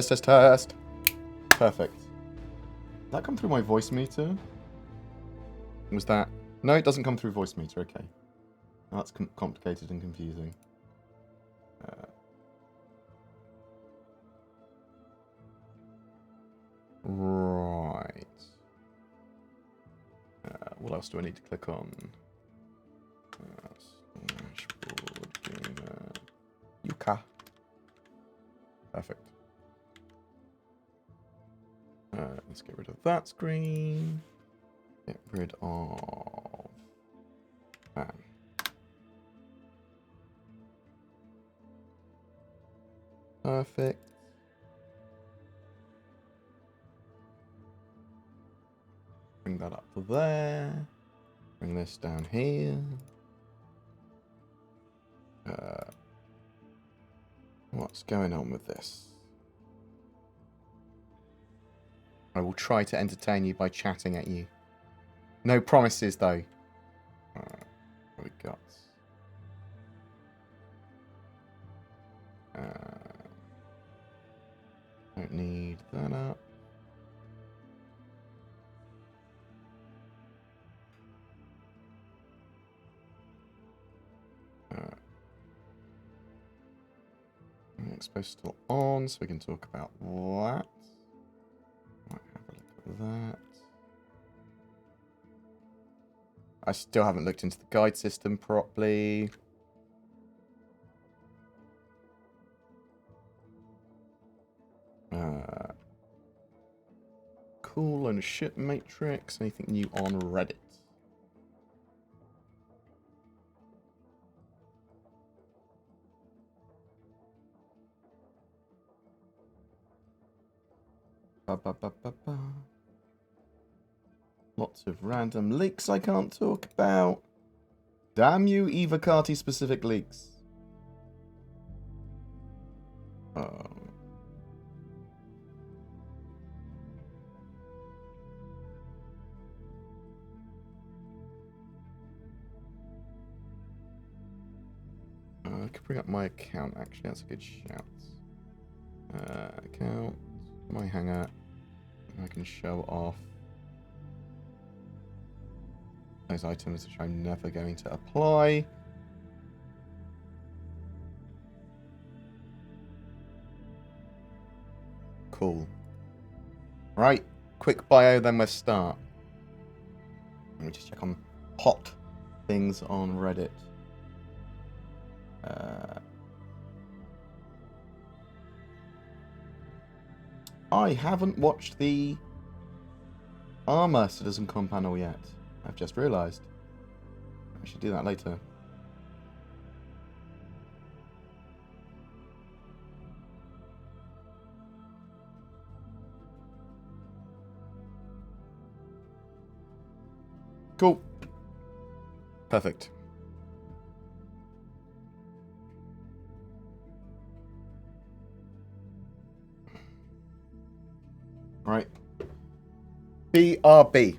Test. Perfect. Did that come through my voice meter? Was that... No, it doesn't come through voice meter. Okay. That's complicated and confusing. Right. What else do I need to click on? BoredGamer. Yuka. Perfect. Let's get rid of that screen. Get rid of that. Perfect. Bring that up to there. Bring this down here. What's going on with this? I will try to entertain you by chatting at you. No promises, though. What we got? Don't need that up. Exposed still on, so we can talk about that. Might have a look at that. I still haven't looked into the guide system properly. Cool ownership matrix. Anything new on Reddit? Lots of random leaks I can't talk about. Damn you, Evocati specific leaks. I could bring up my account, actually. That's a good shout. Account, my hangout. I can show off those items which I'm never going to apply. Cool. Right, quick bio, then we'll start. Let me just check on hot things on Reddit. I haven't watched the Armour CitizenCon panel yet. I've just realised. I should do that later. Cool. Perfect. Right. BRB.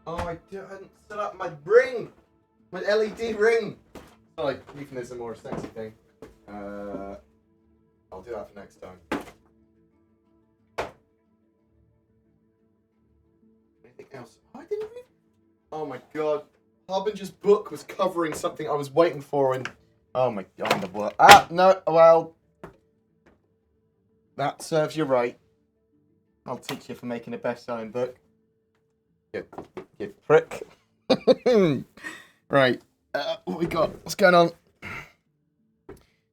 Oh, I hadn't set up my ring! My LED ring! Sorry, euphemism or a sexy thing. I'll do that for next time. Anything else? I didn't read. Oh my god. Harbinger's book was covering something I was waiting for and... Oh my god, the work. Ah, no, well... That serves you right. I'll teach you for making a best-selling book. You prick. Right. What we got? What's going on?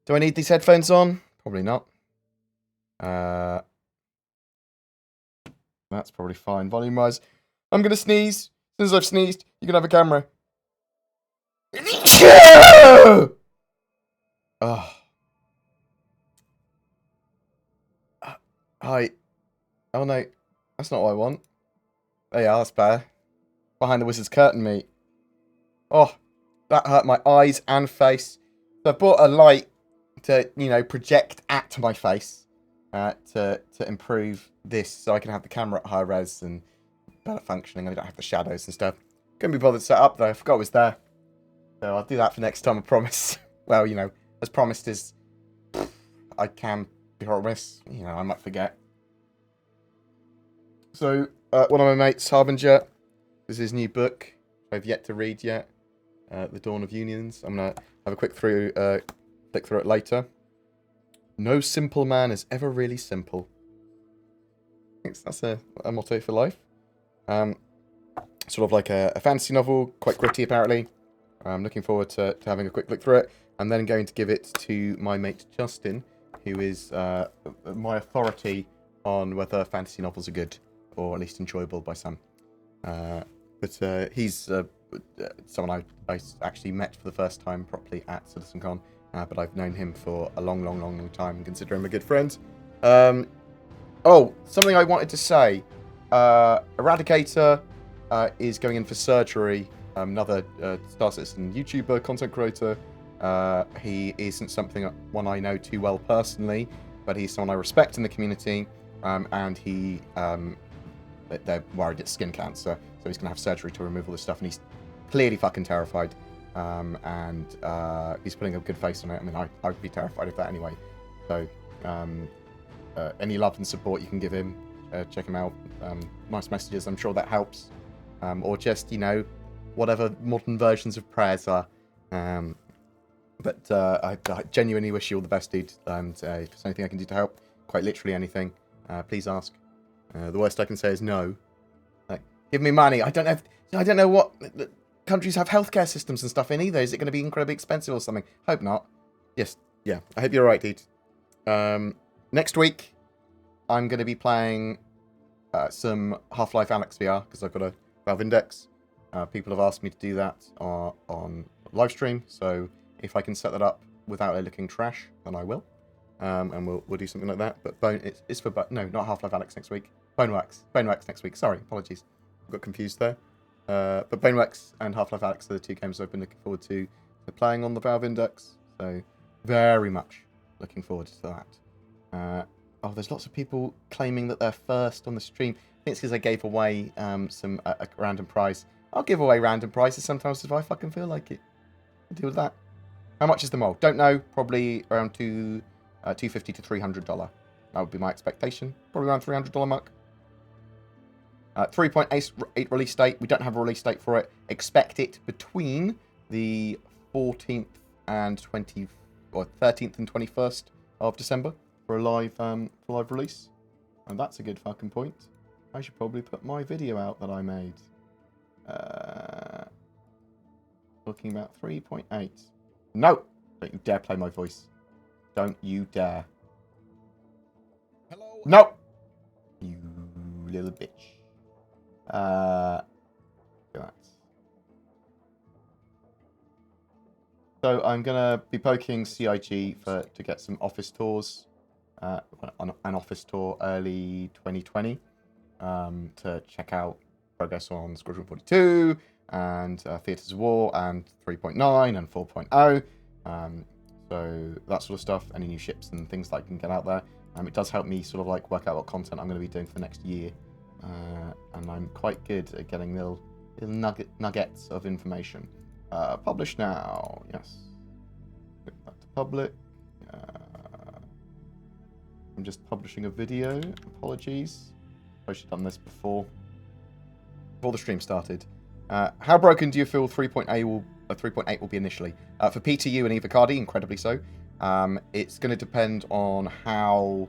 Do I need these headphones on? Probably not. That's probably fine. Volume-wise. I'm going to sneeze. As soon as I've sneezed, you can have a camera. Oh. Hi. Oh, no. That's not what I want. There you are, that's better. Behind the wizard's curtain, mate. Oh, that hurt my eyes and face. So I bought a light to, you know, project at my face to improve this so I can have the camera at high res and better functioning. I don't have the shadows and stuff. Couldn't be bothered to set up, though. I forgot it was there. So I'll do that for next time, I promise. Well, you know, as promised is... I can promise. You know, I might forget. So, one of my mates, Harbinger, this is his new book. I've yet to read yet. The Dawn of Unions. I'm going to have a quick flick through it later. No simple man is ever really simple. I think that's a motto for life. Sort of like a fantasy novel, quite gritty apparently. I'm looking forward to having a quick look through it. And then going to give it to my mate Justin, who is my authority on whether fantasy novels are good, or at least enjoyable by some. But he's someone I actually met for the first time properly at CitizenCon, but I've known him for a long time and consider him a good friend. Oh, something I wanted to say. Eradicator is going in for surgery. Another Star Citizen YouTuber, content creator. He isn't one I know too well personally, but he's someone I respect in the community, and they're worried it's skin cancer, so he's going to have surgery to remove all this stuff, and he's clearly fucking terrified, and he's putting a good face on it. I mean, I'd be terrified of that anyway, so any love and support you can give him, check him out, nice messages, I'm sure that helps, or just, you know, whatever modern versions of prayers are. But I genuinely wish you all the best, dude. And if there's anything I can do to help, quite literally anything, please ask. The worst I can say is no. Like, give me money. I don't know what countries have healthcare systems and stuff in either. Is it going to be incredibly expensive or something? Hope not. Yes, yeah. I hope you're right, dude. Next week, I'm going to be playing some Half-Life Alyx VR because I've got a Valve Index. People have asked me to do that on live stream, so if I can set that up without it looking trash, then I will. And we'll do something like that. But it's for no, not Half-Life Alyx next week. Boneworks next week. Sorry, apologies, I got confused there. But Boneworks and Half-Life Alyx are the two games I've been looking forward to playing on the Valve Index. So very much looking forward to that. Oh, there's lots of people claiming that they're first on the stream. I think it's because I gave away some a random prize. I'll give away random prizes sometimes if I fucking feel like it. I'll deal with that. How much is the mold? Don't know. Probably around $250 to $300. That would be my expectation. Probably around $300 mark. 3.8 release date. We don't have a release date for it. Expect it between the 14th and 13th and 21st of December for a live release. And that's a good fucking point. I should probably put my video out that I made. Talking about 3.8. No! Don't you dare play my voice. Don't you dare. Hello. No! You little bitch. That. So I'm gonna be poking CIG to get some office tours. On an office tour early 2020 to check out progress on Squadron 42 and Theatres of War and 3.9 and 4.0. So that sort of stuff, any new ships and things that I can get out there. It does help me sort of like work out what content I'm going to be doing for the next year. And I'm quite good at getting little nuggets of information. Publish now, yes. Click that to public. I'm just publishing a video. Apologies. I should have done this before the stream started. How broken do you feel 3.8 will be initially? For PTU and Evacardi, incredibly so. It's going to depend on how...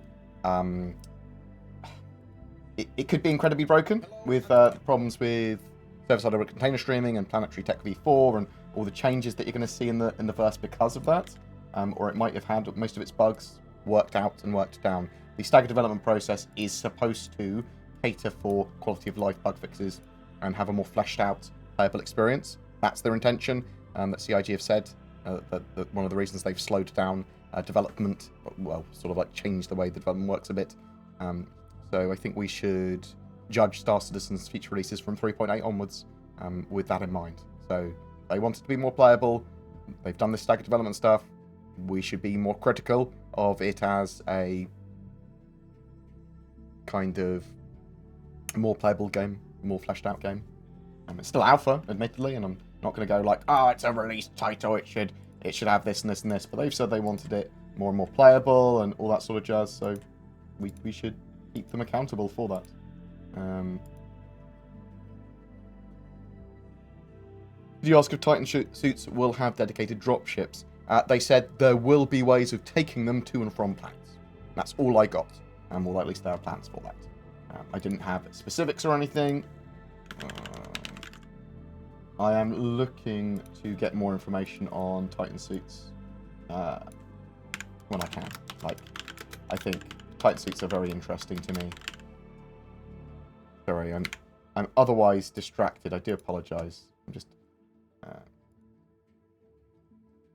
It could be incredibly broken with problems with server-side container streaming and Planetary Tech v4 and all the changes that you're going to see in the verse because of that. Or it might have had most of its bugs worked out and worked down. The staggered development process is supposed to cater for quality of life bug fixes and have a more fleshed out playable experience. That's their intention. That CIG have said that one of the reasons they've slowed down development, well, sort of like changed the way the development works a bit. So I think we should judge Star Citizen's future releases from 3.8 onwards with that in mind. So they want it to be more playable. They've done this staggered development stuff. We should be more critical of it as a kind of more playable game, more fleshed out game. It's still alpha, admittedly, and I'm not going to go like, oh, it's a release title, it should have this and this and this. But they've said they wanted it more and more playable and all that sort of jazz. So we should keep them accountable for that. Did you ask if Titan suits will have dedicated drop ships? They said there will be ways of taking them to and from planets. That's all I got. Well, at least there are plans for that. I didn't have specifics or anything. I am looking to get more information on Titan suits when I can. Like, I think Titan suits are very interesting to me. Sorry, I'm otherwise distracted. I do apologise. I'm just...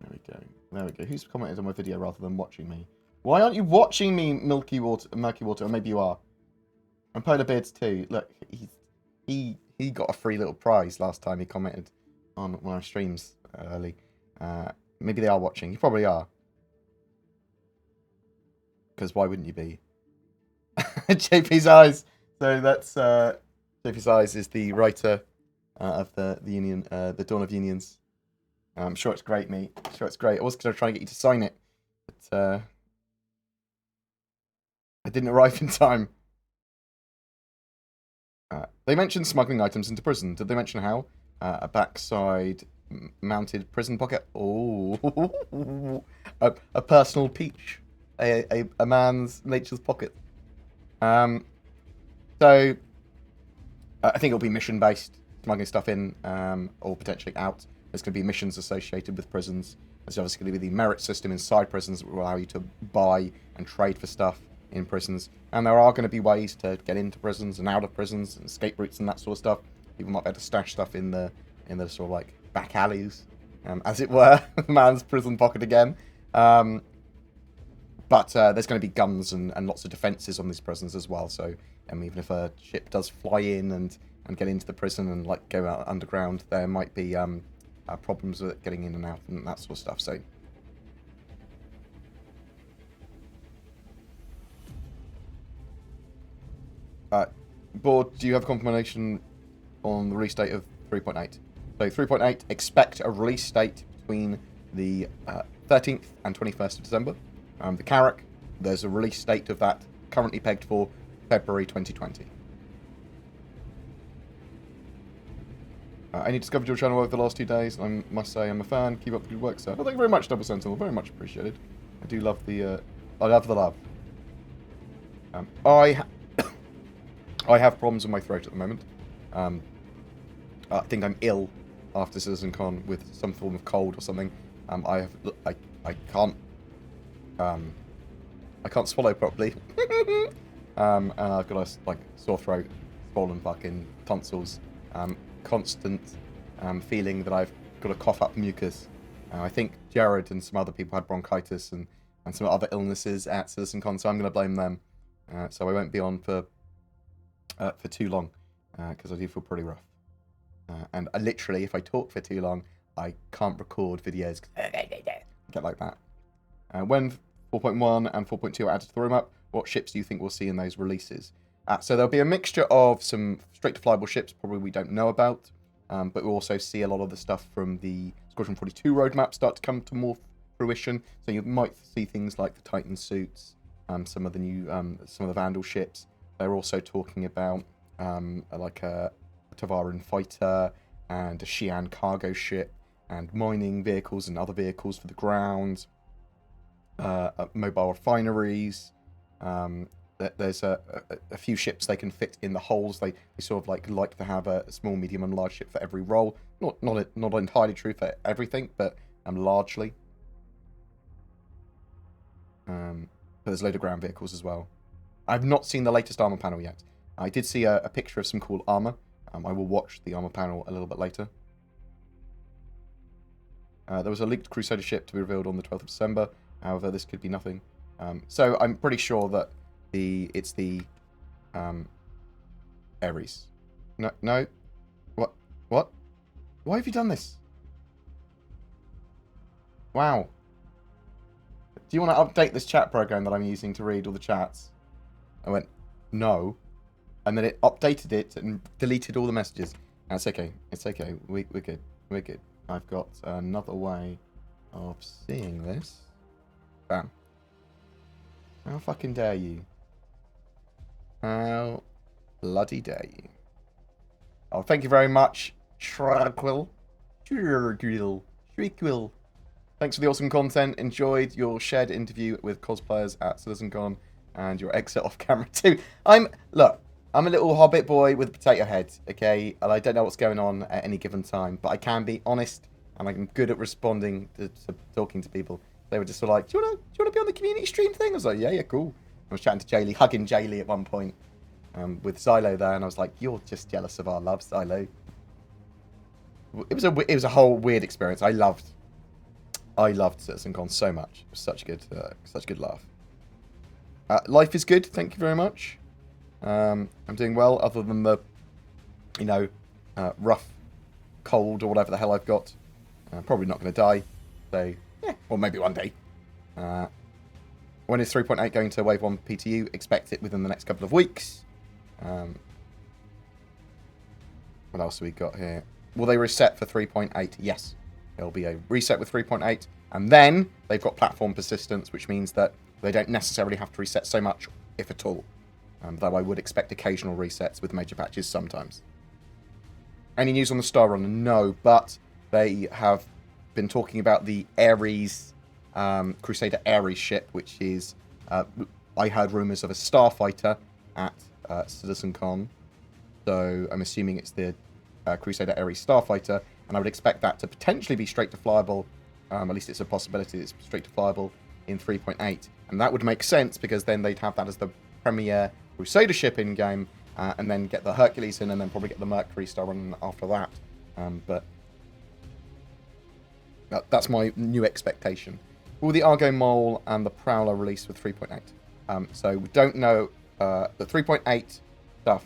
There we go. There we go. Who's commented on my video rather than watching me? Why aren't you watching me, Murky Water? Or maybe you are. And Polar Beards too. Look, he got a free little prize last time he commented on one of our streams early. Maybe they are watching. You probably are. Because why wouldn't you be? JP's Eyes. So that's JP's Eyes is the writer of the Union, the Dawn of Unions. I'm sure it's great, mate. I'm sure it's great. I was going to try and get you to sign it, but I didn't arrive in time. They mentioned smuggling items into prison. Did they mention how? A backside mounted prison pocket. Oh, a personal peach. A man's nature's pocket. So I think it'll be mission based, smuggling stuff in or potentially out. There's going to be missions associated with prisons. There's obviously going to be the merit system inside prisons that will allow you to buy and trade for stuff in prisons. And there are going to be ways to get into prisons and out of prisons and escape routes and that sort of stuff. People might be able to stash stuff in the sort of like back alleys, as it were, man's prison pocket again. But there's going to be guns and lots of defences on these prisons as well. So even if a ship does fly in and get into the prison and like go out underground, there might be problems with getting in and out and that sort of stuff. So Board, do you have confirmation on the release date of 3.8? So 3.8, expect a release date between the 13th and 21st of December. The Carrack, there's a release date of that currently pegged for February 2020. I need discovered your channel over the last 2 days. I must say I'm a fan. Keep up the good work, sir. Thank you very much, Double Sentinel. Very much appreciated. I do love the I love the love. I have problems with my throat at the moment. I think I'm ill after CitizenCon with some form of cold or something. I can't swallow properly. And I've got a like sore throat, swollen fucking tonsils, constant feeling that I've got to cough up mucus. I think Jared and some other people had bronchitis and some other illnesses at CitizenCon, so I'm going to blame them. So I won't be on for too long, because I do feel pretty rough. And I literally, if I talk for too long, I can't record videos. Get like that. When 4.1 and 4.2 are added to the roadmap, what ships do you think we'll see in those releases? So there'll be a mixture of some straight-to-flyable ships, probably we don't know about, but we'll also see a lot of the stuff from the Squadron 42 roadmap start to come to more fruition. So you might see things like the Titan suits, some of the new, some of the Vandal ships. They're also talking about like a Tavaran fighter and a Xi'an cargo ship and mining vehicles and other vehicles for the ground, mobile refineries. There's a few ships they can fit in the holes. They sort of like to have a small, medium, and large ship for every role. Not entirely true for everything, but largely. But there's a load of ground vehicles as well. I've not seen the latest armor panel yet. I did see a picture of some cool armor. I will watch the armor panel a little bit later. There was a leaked Crusader ship to be revealed on the 12th of December. However, this could be nothing. So I'm pretty sure that it's the Ares. No. What? Why have you done this? Wow. Do you want to update this chat program that I'm using to read all the chats? I went, no. And then it updated it and deleted all the messages. That's okay. It's okay. We're good. We're good. I've got another way of seeing this. Bam. How fucking dare you? How bloody dare you? Oh, thank you very much, Tranquil. Tranquil. Thanks for the awesome content. Enjoyed your shared interview with cosplayers at CitizenCon and your exit off camera too. Look, I'm a little hobbit boy with a potato head, okay? And I don't know what's going on at any given time, but I can be honest and I'm good at responding to talking to people. They were just sort of like, do you want to be on the community stream thing? I was like, yeah, cool. I was chatting to Jaylee, hugging Jaylee at one point with Silo there, and I was like, you're just jealous of our love, Silo. It was a whole weird experience. I loved CitizenCon so much. It was such a good laugh. Life is good, thank you very much. I'm doing well, other than the, rough cold or whatever the hell I've got. I'm probably not going to die, so yeah, or maybe one day. When is 3.8 going to Wave 1 PTU? Expect it within the next couple of weeks. What else have we got here? Will they reset for 3.8? Yes. There'll be a reset with 3.8. And then they've got platform persistence, which means that they don't necessarily have to reset so much, if at all. Though I would expect occasional resets with major patches sometimes. Any news on the Star Runner? No, but they have been talking about the Ares, Crusader Ares ship, which is, I heard rumours of a starfighter at CitizenCon. So I'm assuming it's the Crusader Ares starfighter, and I would expect that to potentially be straight to flyable. At least it's a possibility that it's straight to flyable in 3.8. And that would make sense, because then they'd have that as the premier Crusader ship in-game, and then get the Hercules in, and then probably get the Mercury Star running after that. But that's my new expectation. Will the Argo Mole and the Prowler release with 3.8? So we don't know the 3.8 stuff.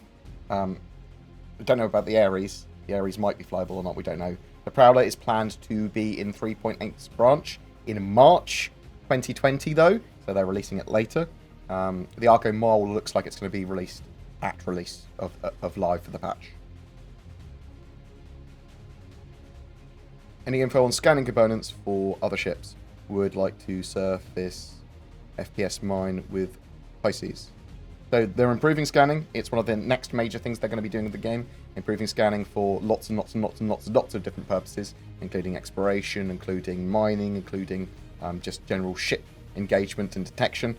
We don't know about the Ares. The Ares might be flyable or not, we don't know. The Prowler is planned to be in 3.8's branch in March 2020, though, so they're releasing it later. The Argo Mole looks like it's going to be released at release of live for the patch. Any info on scanning components for other ships? Would like to surface FPS mine with Pisces. So they're improving scanning. It's one of the next major things they're going to be doing with the game. Improving scanning for lots and lots and lots and lots and lots of different purposes, including exploration, including mining, including just general ship engagement and detection.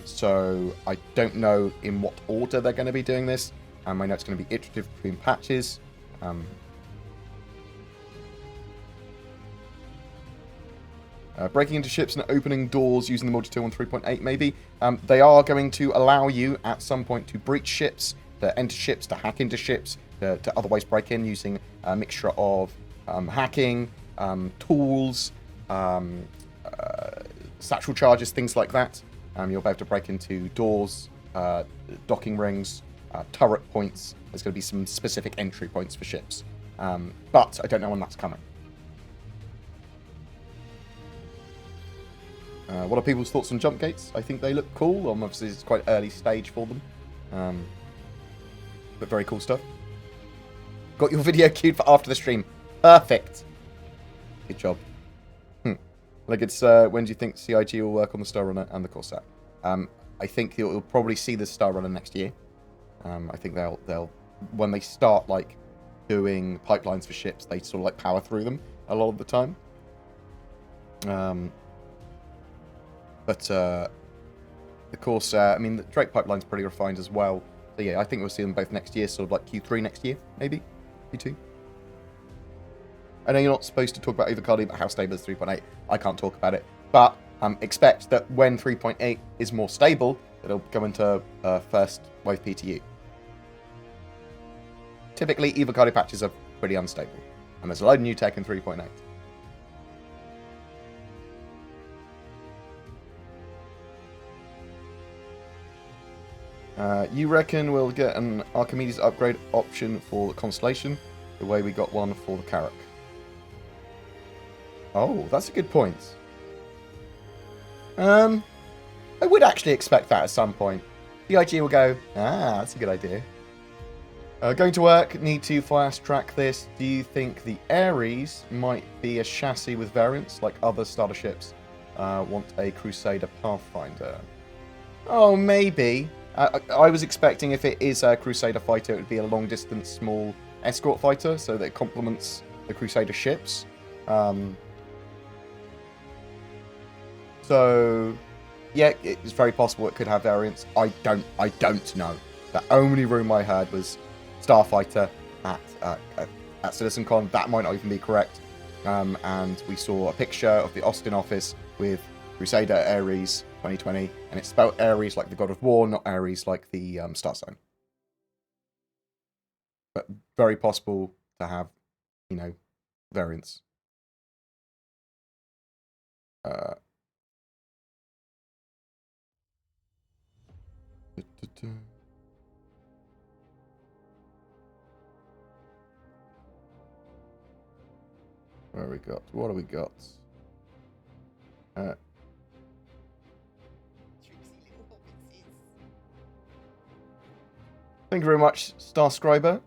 So I don't know in what order they're going to be doing this. I know it's going to be iterative between patches. Breaking into ships and opening doors using the multi-tool on 3.8 maybe. They are going to allow you at some point to breach ships, to enter ships, to hack into ships, to otherwise break in using a mixture of hacking, tools, satchel charges, things like that. You'll be able to break into doors, docking rings, turret points. There's going to be some specific entry points for ships. But I don't know when that's coming. What are people's thoughts on jump gates? I think they look cool. Obviously, it's quite early stage for them. But very cool stuff. Got your video queued for after the stream. Perfect. Good job. Like it's, when do you think CIG will work on the Star Runner and the Corsair? I think you'll probably see the Star Runner next year. I think they'll when they start like doing pipelines for ships, they sort of like power through them a lot of the time. But the Corsair, I mean, the Drake pipeline's pretty refined as well. So yeah, I think we'll see them both next year, sort of like Q3 next year, maybe? Q2? I know you're not supposed to talk about Overcardi, but how stable is 3.8? I can't talk about it. But expect that when 3.8 is more stable, it'll go into first wave PTU. typically Evocado patches are pretty unstable. And there's a load of new tech in 3.8. You reckon we'll get an Archimedes upgrade option for the Constellation, the way we got one for the Carrack? Oh, that's a good point. I would actually expect that at some point. CIG will go, that's a good idea. Going to work, need to fast track this. Do you think the Ares might be a chassis with variants, like other starter ships want a Crusader Pathfinder? Oh, maybe. I was expecting if it is a Crusader fighter, it would be a long-distance, small escort fighter, so that it complements the Crusader ships. So, yeah, it's very possible it could have variants. I don't know. The only rumor I heard was Starfighter at CitizenCon. That might not even be correct. And we saw a picture of the Austin office with Crusader Ares 2020, and it's spelled Ares like the god of war, not Ares like the star sign. But very possible to have, variants. Where we got? What do we got? Thank you very much, Starscriber.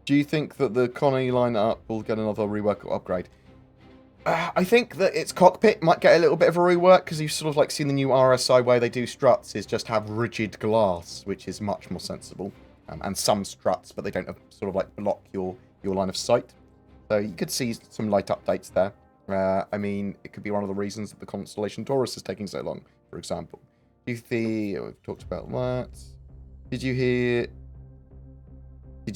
Do you think that the Kana Liner will get another rework or upgrade? I think that its cockpit might get a little bit of a rework, because you've sort of like seen the new RSI way they do struts is just have rigid glass, which is much more sensible. And some struts, but they don't have, sort of like block your line of sight. So you could see some light updates there. I mean, it could be one of the reasons that the Constellation Taurus is taking so long, for example. We've talked about that. Did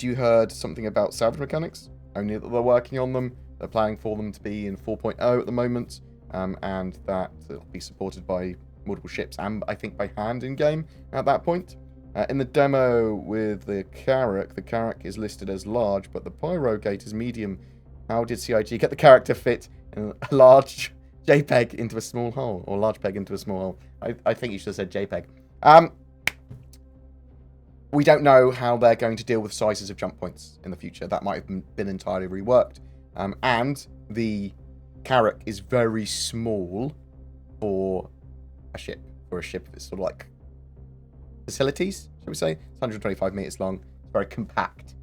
you heard something about salvage mechanics? Only that they're working on them. They're planning for them to be in 4.0 at the moment, and that it'll be supported by multiple ships and I think by hand in game at that point. In the demo with the Carrack is listed as large, but the Pyro Gate is medium. How did CIG get the character fit in a large JPEG into a small hole, or large peg into a small hole? I think you should have said JPEG. We don't know how they're going to deal with sizes of jump points in the future. That might have been entirely reworked. And the Carrack is very small for a ship. For a ship that's sort of like facilities, shall we say? It's 125 meters long. It's very compact.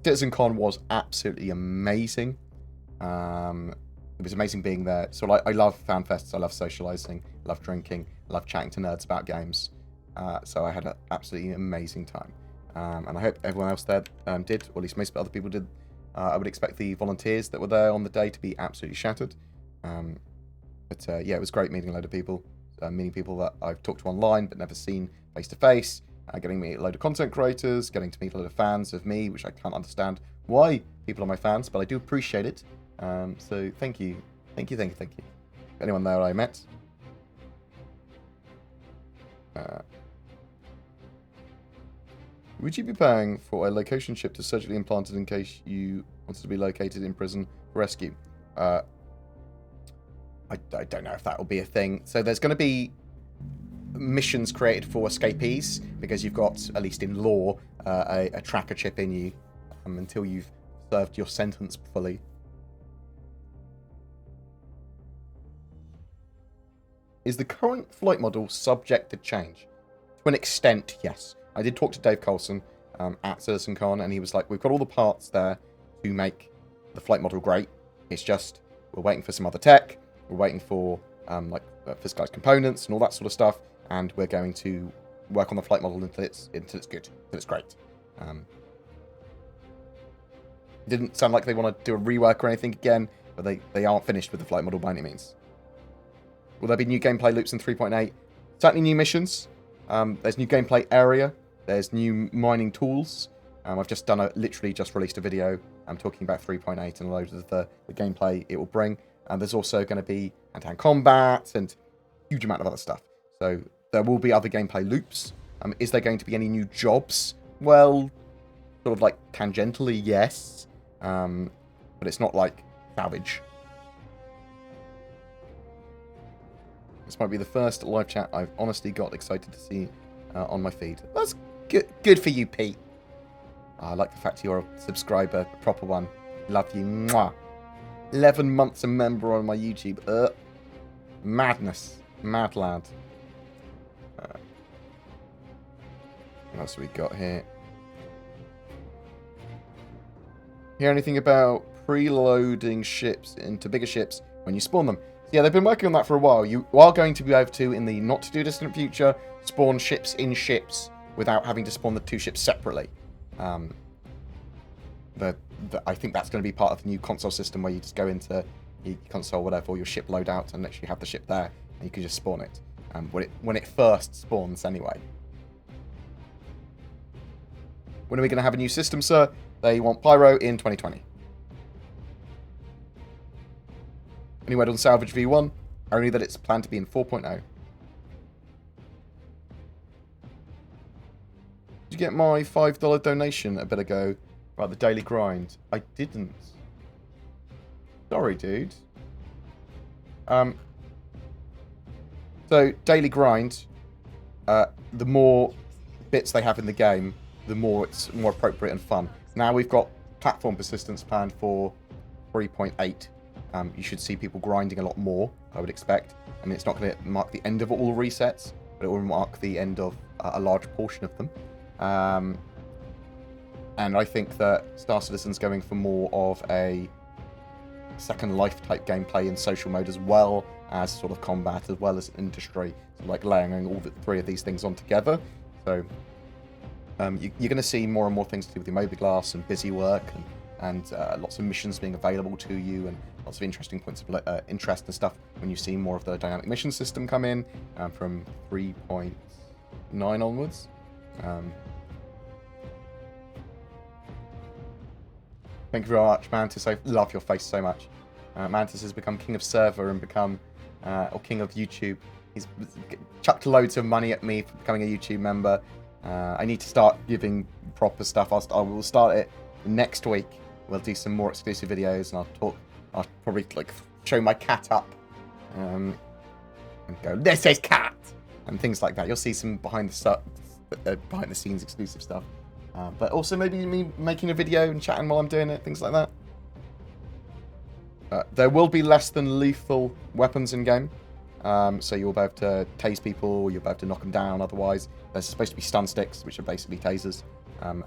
CitizenCon was absolutely amazing. It was amazing being there. So I love fan fests. I love socializing. I love drinking. I love chatting to nerds about games. So I had an absolutely amazing time. And I hope everyone else there did, or at least most other people did. I would expect the volunteers that were there on the day to be absolutely shattered. But yeah, it was great meeting a load of people. Meeting people that I've talked to online but never seen face to face. Getting to meet a load of content creators. Getting to meet a load of fans of me, which I can't understand why people are my fans, but I do appreciate it. So thank you. Thank you. Anyone there I met. Would you be paying for a location ship to surgically implanted in case you wanted to be located in prison for rescue? I don't know if that will be a thing. So there's going to be missions created for escapees, because you've got, at least in lore, a tracker chip in you until you've served your sentence fully. Is the current flight model subject to change? To an extent, yes. I did talk to Dave Coulson at CitizenCon, and he was like, we've got all the parts there to make the flight model great. It's just, we're waiting for some other tech. We're waiting for physicalized components and all that sort of stuff. And we're going to work on the flight model until it's good, until it's great. Didn't sound like they want to do a rework or anything again, but they aren't finished with the flight model by any means. Will there be new gameplay loops in 3.8? Certainly new missions. There's new gameplay area. There's new mining tools. I've just literally just released a video. I'm talking about 3.8 and a load of the gameplay it will bring. And there's also going to be hand-to-hand combat and a huge amount of other stuff. So there will be other gameplay loops. Is there going to be any new jobs? well, sort of like tangentially, yes. But it's not like savage. This might be the first live chat I've honestly got excited to see on my feed. That's good for you, Pete. I like the fact you're a subscriber, a proper one. Love you. Mwah. 11 months a member on my YouTube. Madness. Mad lad. What else have we got here? Hear anything about preloading ships into bigger ships when you spawn them? Yeah, they've been working on that for a while. You are going to be able to, in the not-too-distant future, spawn ships in ships without having to spawn the two ships separately. I think that's going to be part of the new console system where you just go into your console, whatever, or your ship loadout, and actually have the ship there, and you can just spawn it. When it first spawns, anyway. When are we going to have a new system, sir? They want Pyro in 2020. Any word on Salvage V1? Only that it's planned to be in 4.0. Did you get my $5 donation a bit ago about the daily grind? I didn't. Sorry, dude. So, daily grind, the more bits they have in the game, the more it's more appropriate and fun. Now we've got platform persistence planned for 3.8. You should see people grinding a lot more, I would expect. I mean, it's not going to mark the end of all resets, but it will mark the end of a large portion of them. And I think that Star Citizen's going for more of a Second Life type gameplay in social mode, as well as sort of combat, as well as industry. So like layering all three of these things on together. So you're going to see more and more things to do with the Mobilglass and busy work, and lots of missions being available to you, and lots of interesting points of interest and stuff when you see more of the dynamic mission system come in from 3.9 onwards. Thank you very much, Mantis. I love your face so much. Mantis has become king of server and become, or king of YouTube. He's chucked loads of money at me for becoming a YouTube member. I need to start giving proper stuff. I will start it next week. We'll do some more exclusive videos, and I'll probably like show my cat up, and go, "This is cat," and things like that. You'll see some behind the scenes exclusive stuff, but also maybe me making a video and chatting while I'm doing it, things like that. There will be less than lethal weapons in game. So you'll be able to tase people, you'll be able to knock them down otherwise. There's supposed to be stun sticks, which are basically tasers.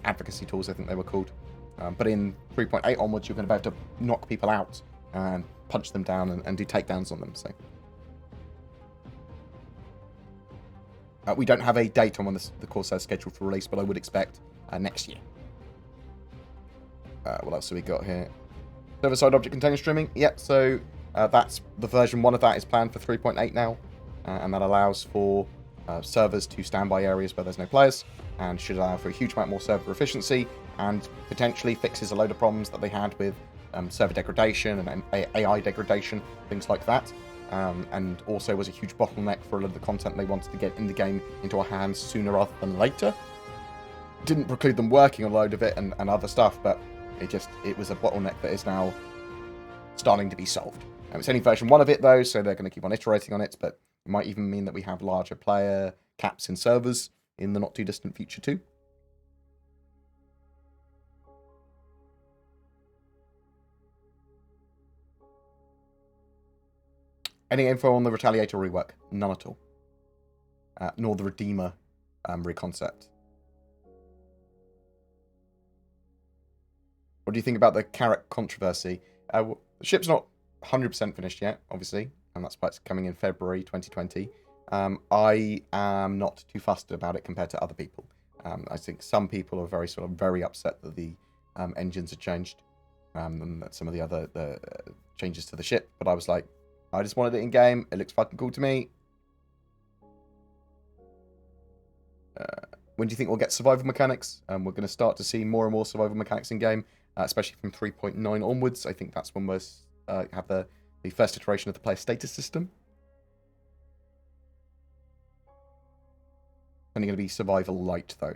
Advocacy tools, I think they were called. But in 3.8 onwards, you're going to be able to knock people out and punch them down and do takedowns on them. So we don't have a date on when the Corsair is scheduled for release, but I would expect next year. What else have we got here? Server-side object container streaming. Yep, so that's the version 1 of that is planned for 3.8 now, and that allows for servers to stand by areas where there's no players, and should allow for a huge amount more server efficiency, and potentially fixes a load of problems that they had with server degradation and AI degradation, things like that, and also was a huge bottleneck for a lot of the content they wanted to get in the game into our hands sooner rather than later. Didn't preclude them working on a load of it and other stuff, but it was a bottleneck that is now starting to be solved. It's only version 1 of it though, so they're going to keep on iterating on it, but it might even mean that we have larger player caps in servers in the not too distant future too. Any info on the Retaliator rework? None at all. Nor the Redeemer reconcept. What do you think about the carrot controversy? The ship's not 100% finished yet, obviously, and that's why it's coming in February 2020. I am not too fussed about it compared to other people. I think some people are very upset that the engines have changed, and that some of the other changes to the ship. But I was like, I just wanted it in game. It looks fucking cool to me. When do you think we'll get survival mechanics? We're going to start to see more and more survival mechanics in game, especially from 3.9 onwards. I think that's when we'll have the first iteration of the player status system. Only going to be survival light, though.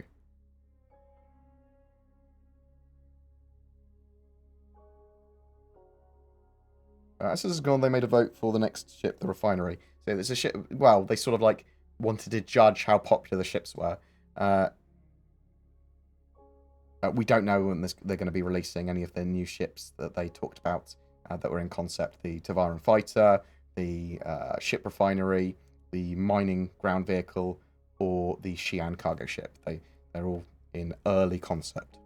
As this has gone, they made a vote for the next ship, the refinery. So there's a ship. Well, they sort of like wanted to judge how popular the ships were. We don't know when they're going to be releasing any of the new ships that they talked about that were in concept. The Tavaran fighter, the ship refinery, the mining ground vehicle, or the Xi'an cargo ship. They're all in early concept.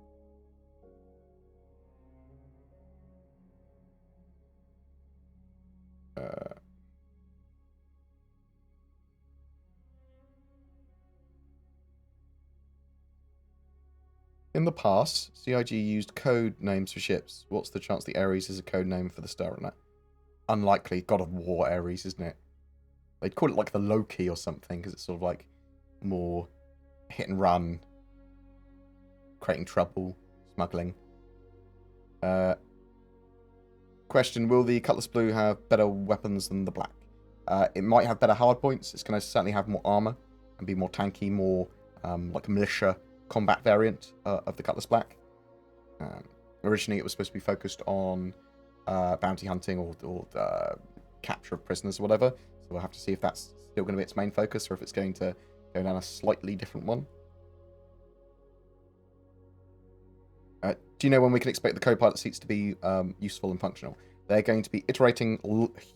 In the past, CIG used code names for ships. What's the chance the Ares is a code name for the Starnet? Unlikely. God of War Ares, isn't it? They'd call it like the Loki or something, because it's sort of like more hit and run, creating trouble, smuggling. Question, will the Cutlass Blue have better weapons than the black? It might have better hard points. It's going to certainly have more armor and be more tanky, more like a militia combat variant of the Cutlass Black. Originally, it was supposed to be focused on bounty hunting or capture of prisoners or whatever. So we'll have to see if that's still going to be its main focus or if it's going to go down a slightly different one. Do you know when we can expect the co-pilot seats to be useful and functional? They're going to be iterating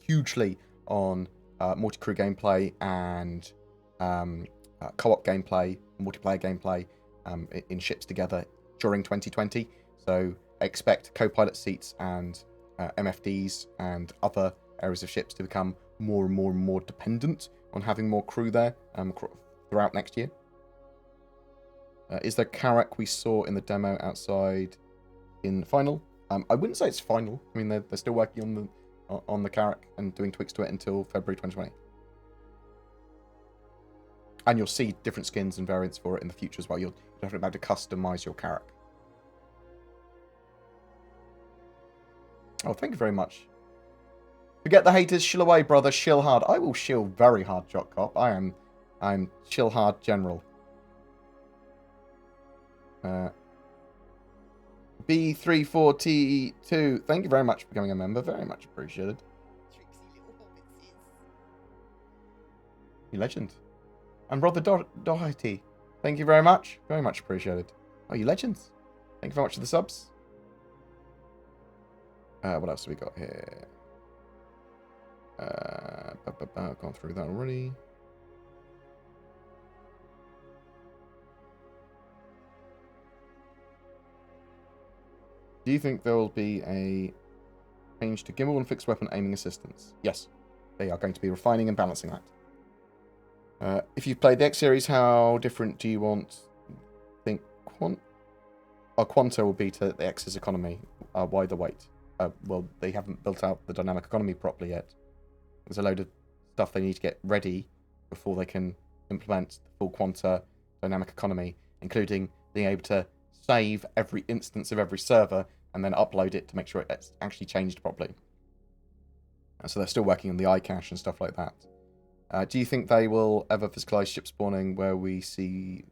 hugely on multi-crew gameplay and co-op gameplay, multiplayer gameplay in ships together during 2020. So expect co-pilot seats and MFDs and other areas of ships to become more and more and more dependent on having more crew there throughout next year. Is the Carrack we saw in the demo outside in final? I wouldn't say it's final. I mean, they're still working on the Carrack and doing tweaks to it until February 2020. And you'll see different skins and variants for it in the future as well. You'll definitely be able to customize your Carrack. Oh, thank you very much. Forget the haters, shill away, brother, shill hard. I will shill very hard, Jock Cop. I'm shill hard general. B34T2, thank you very much for becoming a member. Very much appreciated. You legend. And Brother Doherty, thank you very much. Very much appreciated. Oh, you legends. Thank you very much for the subs. What else have we got here? I've gone through that already. Do you think there will be a change to gimbal and fixed weapon aiming assistance? Yes. They are going to be refining and balancing that. If you've played the X series, how different do you want? Think Quanta will be to the X's economy. Why the wait? Well, they haven't built out the dynamic economy properly yet. There's a load of stuff they need to get ready before they can implement the full Quanta dynamic economy, including being able to save every instance of every server and then upload it to make sure it's actually changed properly. So they're still working on the iCache and stuff like that. Do you think they will ever physicalize ship spawning where we see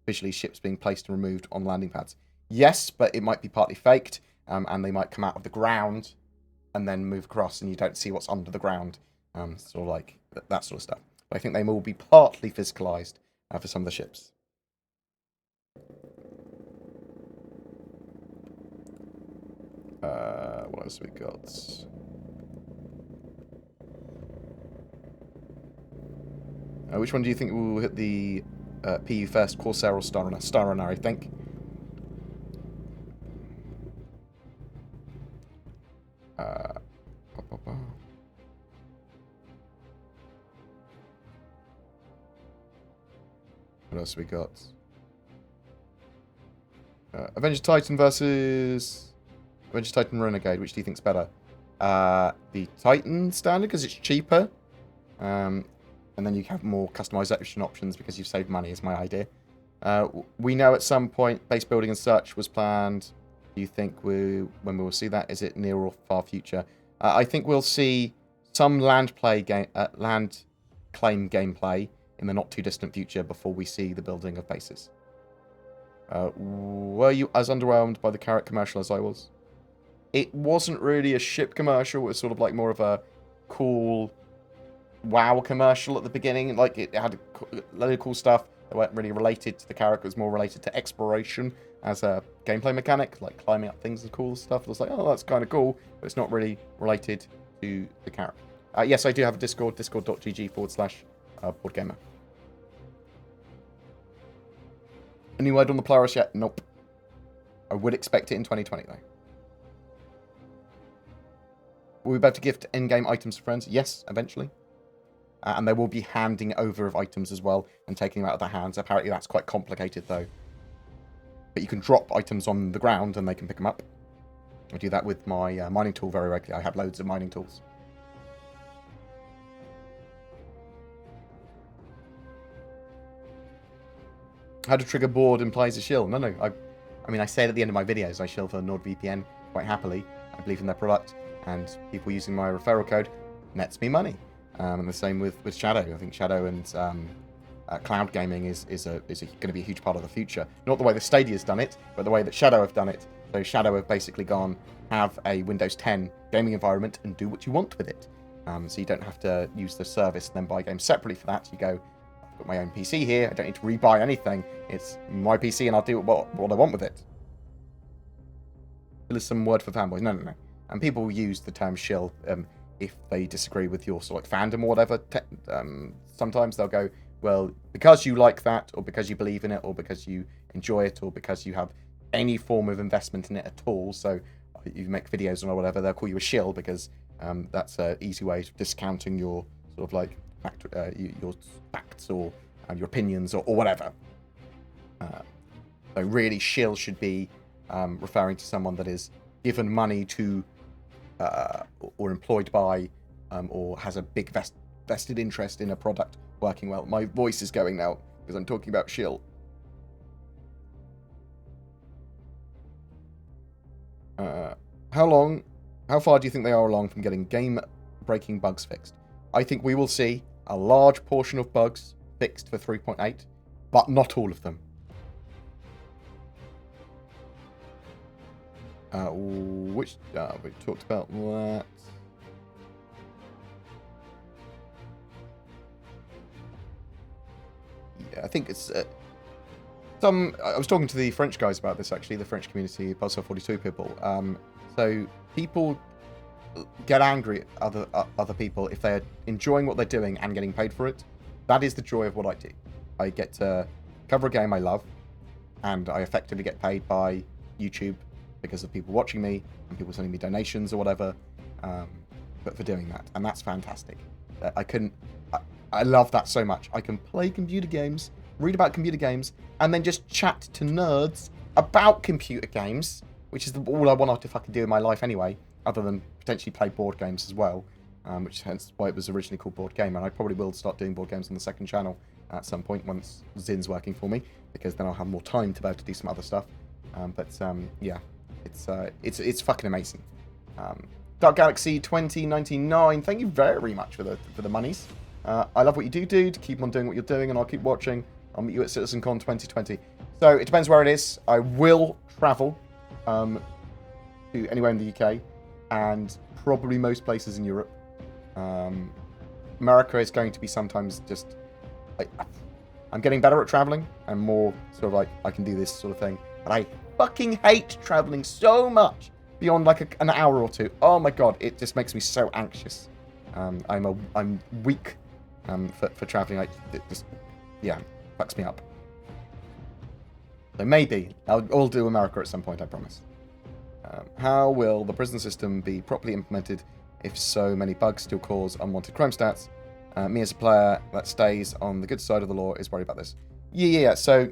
visually ships being placed and removed on landing pads? Yes, but it might be partly faked, and they might come out of the ground and then move across and you don't see what's under the ground. Sort of like that sort of stuff. But I think they will be partly physicalized for some of the ships. What else have we got? Which one do you think will hit the PU first, Corsair or Starrunner, I think? What else have we got? Avengers Titan versus Avengers Titan Renegade. Which do you think's better? The Titan standard because it's cheaper. And then you have more customization options because you've saved money, is my idea. We know at some point base building and such was planned. Do you think when we will see that? Is it near or far future? I think we'll see some land claim gameplay in the not too distant future before we see the building of bases. Were you as underwhelmed by the Carrack commercial as I was? It wasn't really a ship commercial. It was sort of like more of a cool WoW commercial at the beginning. Like, it had a load of cool stuff that weren't really related to the character. It was more related to exploration as a gameplay mechanic, like climbing up things and cool stuff. It was like, oh, that's kind of cool, but it's not really related to the character. Yes, I do have a Discord, discord.gg/BoredGamer. Any word on the Polaris yet? Nope. I would expect it in 2020, though. Will we be able to gift in-game items to friends? Yes, eventually. And there will be handing over of items as well and taking them out of their hands. Apparently that's quite complicated, though. But you can drop items on the ground and they can pick them up. I do that with my mining tool very regularly. I have loads of mining tools. How to trigger board implies a shill. No. I mean, I say it at the end of my videos. I shill for NordVPN quite happily. I believe in their product. And people using my referral code nets me money. And the same with Shadow. I think Shadow and cloud gaming is going to be a huge part of the future. Not the way that Stadia's done it, but the way that Shadow have done it. So Shadow have basically gone, have a Windows 10 gaming environment and do what you want with it. So you don't have to use the service and then buy games separately for that. You go, I've got my own PC here. I don't need to rebuy anything. It's my PC and I'll do what I want with it. There's some word for fanboys. No. And people use the term shill if they disagree with your sort of like fandom or whatever. Sometimes they'll go, well, because you like that, or because you believe in it, or because you enjoy it, or because you have any form of investment in it at all, so you make videos on or whatever, they'll call you a shill because that's an easy way of discounting your sort of like your facts or your opinions or whatever. So really, shill should be referring to someone that is given money to or employed by or has a big vested interest in a product working well. My voice is going now because I'm talking about shill. How far do you think they are along from getting game-breaking bugs fixed? I think we will see a large portion of bugs fixed for 3.8, but not all of them. We talked about that. Yeah, I think it's I was talking to the French guys about this, actually, the French community, Pulsar 42 people. So people get angry at other people if they're enjoying what they're doing and getting paid for it. That is the joy of what I do. I get to cover a game I love, and I effectively get paid by YouTube because of people watching me and people sending me donations or whatever, but for doing that, and that's fantastic. I love that so much. I can play computer games, read about computer games, and then just chat to nerds about computer games, which is all I want to fucking do in my life anyway, other than potentially play board games as well, which hence why it was originally called BoredGamer. And I probably will start doing board games on the second channel at some point once Zin's working for me, because then I'll have more time to be able to do some other stuff. Yeah, it's fucking amazing. Dark Galaxy 2099, thank you very much for the monies. I love what you do, dude. Keep on doing what you're doing, and I'll keep watching. I'll meet you at CitizenCon 2020. So it depends where it is. I will travel to anywhere in the UK and probably most places in Europe. America is going to be sometimes just... I'm getting better at traveling. I'm more sort of like, I can do this sort of thing. But I fucking hate traveling so much beyond like an hour or two. Oh my god, it just makes me so anxious. I'm weak for traveling. It just, yeah, fucks me up. So maybe I'll do America at some point, I promise. How will the prison system be properly implemented if so many bugs still cause unwanted crime stats? Me as a player that stays on the good side of the law is worried about this. Yeah. So,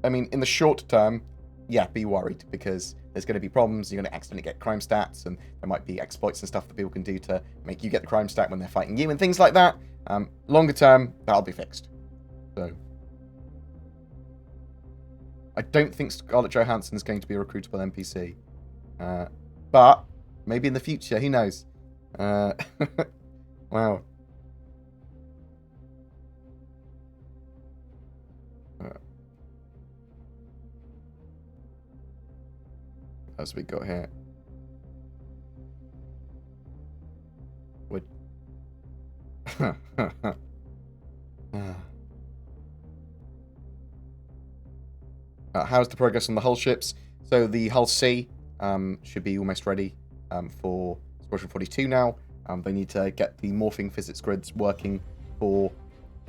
I mean, in the short term, yeah, be worried, because there's going to be problems. You're going to accidentally get crime stats, and there might be exploits and stuff that people can do to make you get the crime stat when they're fighting you and things like that. Longer term, that'll be fixed. So, I don't think Scarlett Johansson is going to be a recruitable NPC. But maybe in the future, who knows? Wow. As we got here. How's the progress on the hull ships? So the hull C should be almost ready for Squadron 42 now. They need to get the morphing physics grids working for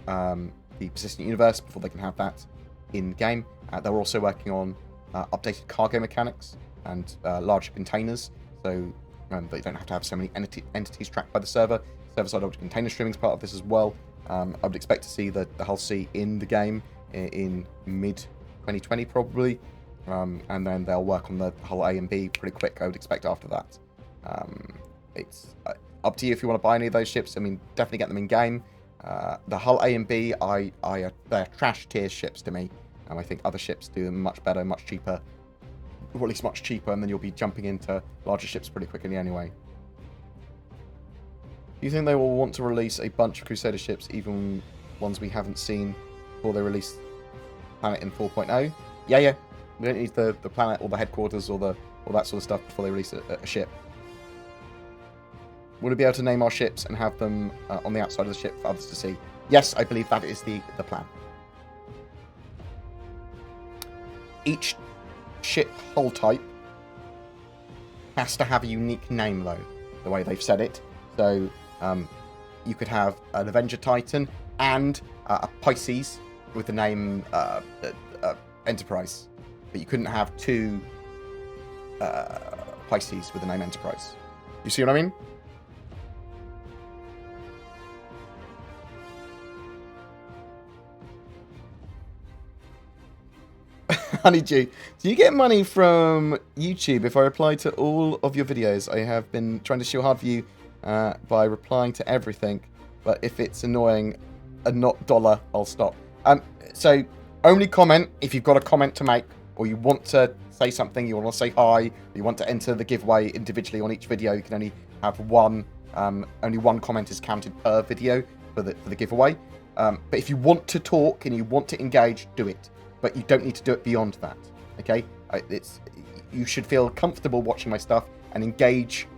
the persistent universe before they can have that in game. They're also working on updated cargo mechanics and larger containers, so they don't have to have so many entities tracked by the server. Server-side object container streaming is part of this as well. I would expect to see the Hull C in the game in mid-2020 probably, and then they'll work on the Hull A and B pretty quick, I would expect, after that. It's up to you if you want to buy any of those ships. I mean, definitely get them in game. The Hull A and B, they're trash tier ships to me. I think other ships do them much better, much cheaper, or at least much cheaper, and then you'll be jumping into larger ships pretty quickly anyway. Do you think they will want to release a bunch of Crusader ships, even ones we haven't seen, before they release Planet in 4.0? Yeah. We don't need the planet or the headquarters or all that sort of stuff before they release a ship. Will we be able to name our ships and have them on the outside of the ship for others to see? Yes, I believe that is the plan. Each ship hull type has to have a unique name, though, the way they've said it. So you could have an Avenger Titan and a Pisces with the name Enterprise, but you couldn't have two Pisces with the name Enterprise. You see what I mean? Honeydew, do you get money from YouTube if I reply to all of your videos? I have been trying to shield hard for you by replying to everything, but if it's annoying, a not dollar, I'll stop. So only comment if you've got a comment to make, or you want to say something, you want to say hi, you want to enter the giveaway individually on each video. You can only have one. Only one comment is counted per video for the giveaway. But if you want to talk and you want to engage, do it. But you don't need to do it beyond that, okay? You should feel comfortable watching my stuff and engage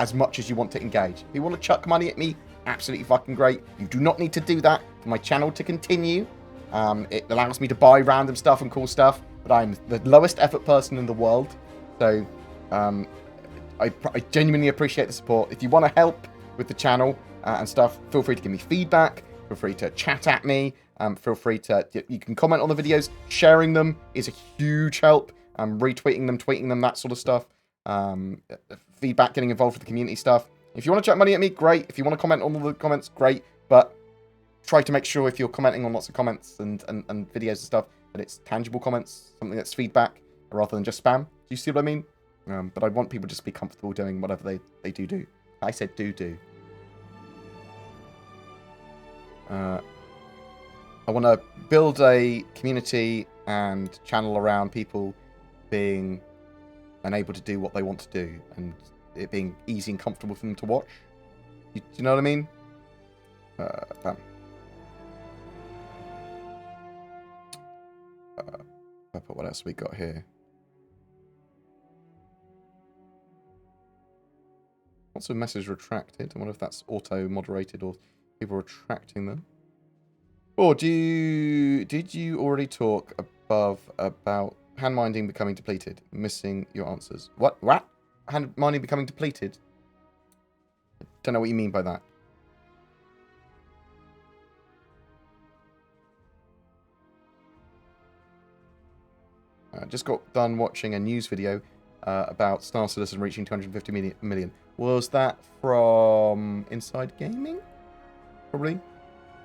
as much as you want to engage. If you want to chuck money at me, absolutely fucking great. You do not need to do that for my channel to continue. It allows me to buy random stuff and cool stuff, but I'm the lowest effort person in the world. So I genuinely appreciate the support. If you want to help with the channel and stuff, feel free to give me feedback. Feel free to chat at me. Feel free to, you can comment on the videos. Sharing them is a huge help. Retweeting them, tweeting them, that sort of stuff. Feedback, getting involved with the community stuff. If you want to chuck money at me, great. If you want to comment on all the comments, great. But try to make sure if you're commenting on lots of comments and videos and stuff, that it's tangible comments, something that's feedback, rather than just spam. Do you see what I mean? But I want people to just be comfortable doing whatever they do. I said do. I want to build a community and channel around people being unable to do what they want to do, and it being easy and comfortable for them to watch. Do you know what I mean? Bam. What else we got here? Lots of messages retracted. I wonder if that's auto-moderated or people retracting them. Or did you already talk above about hand minding becoming depleted? Missing your answers. What? Hand minding becoming depleted? Don't know what you mean by that. I just got done watching a news video about Star Citizen reaching 250 million. Was that from Inside Gaming? Probably.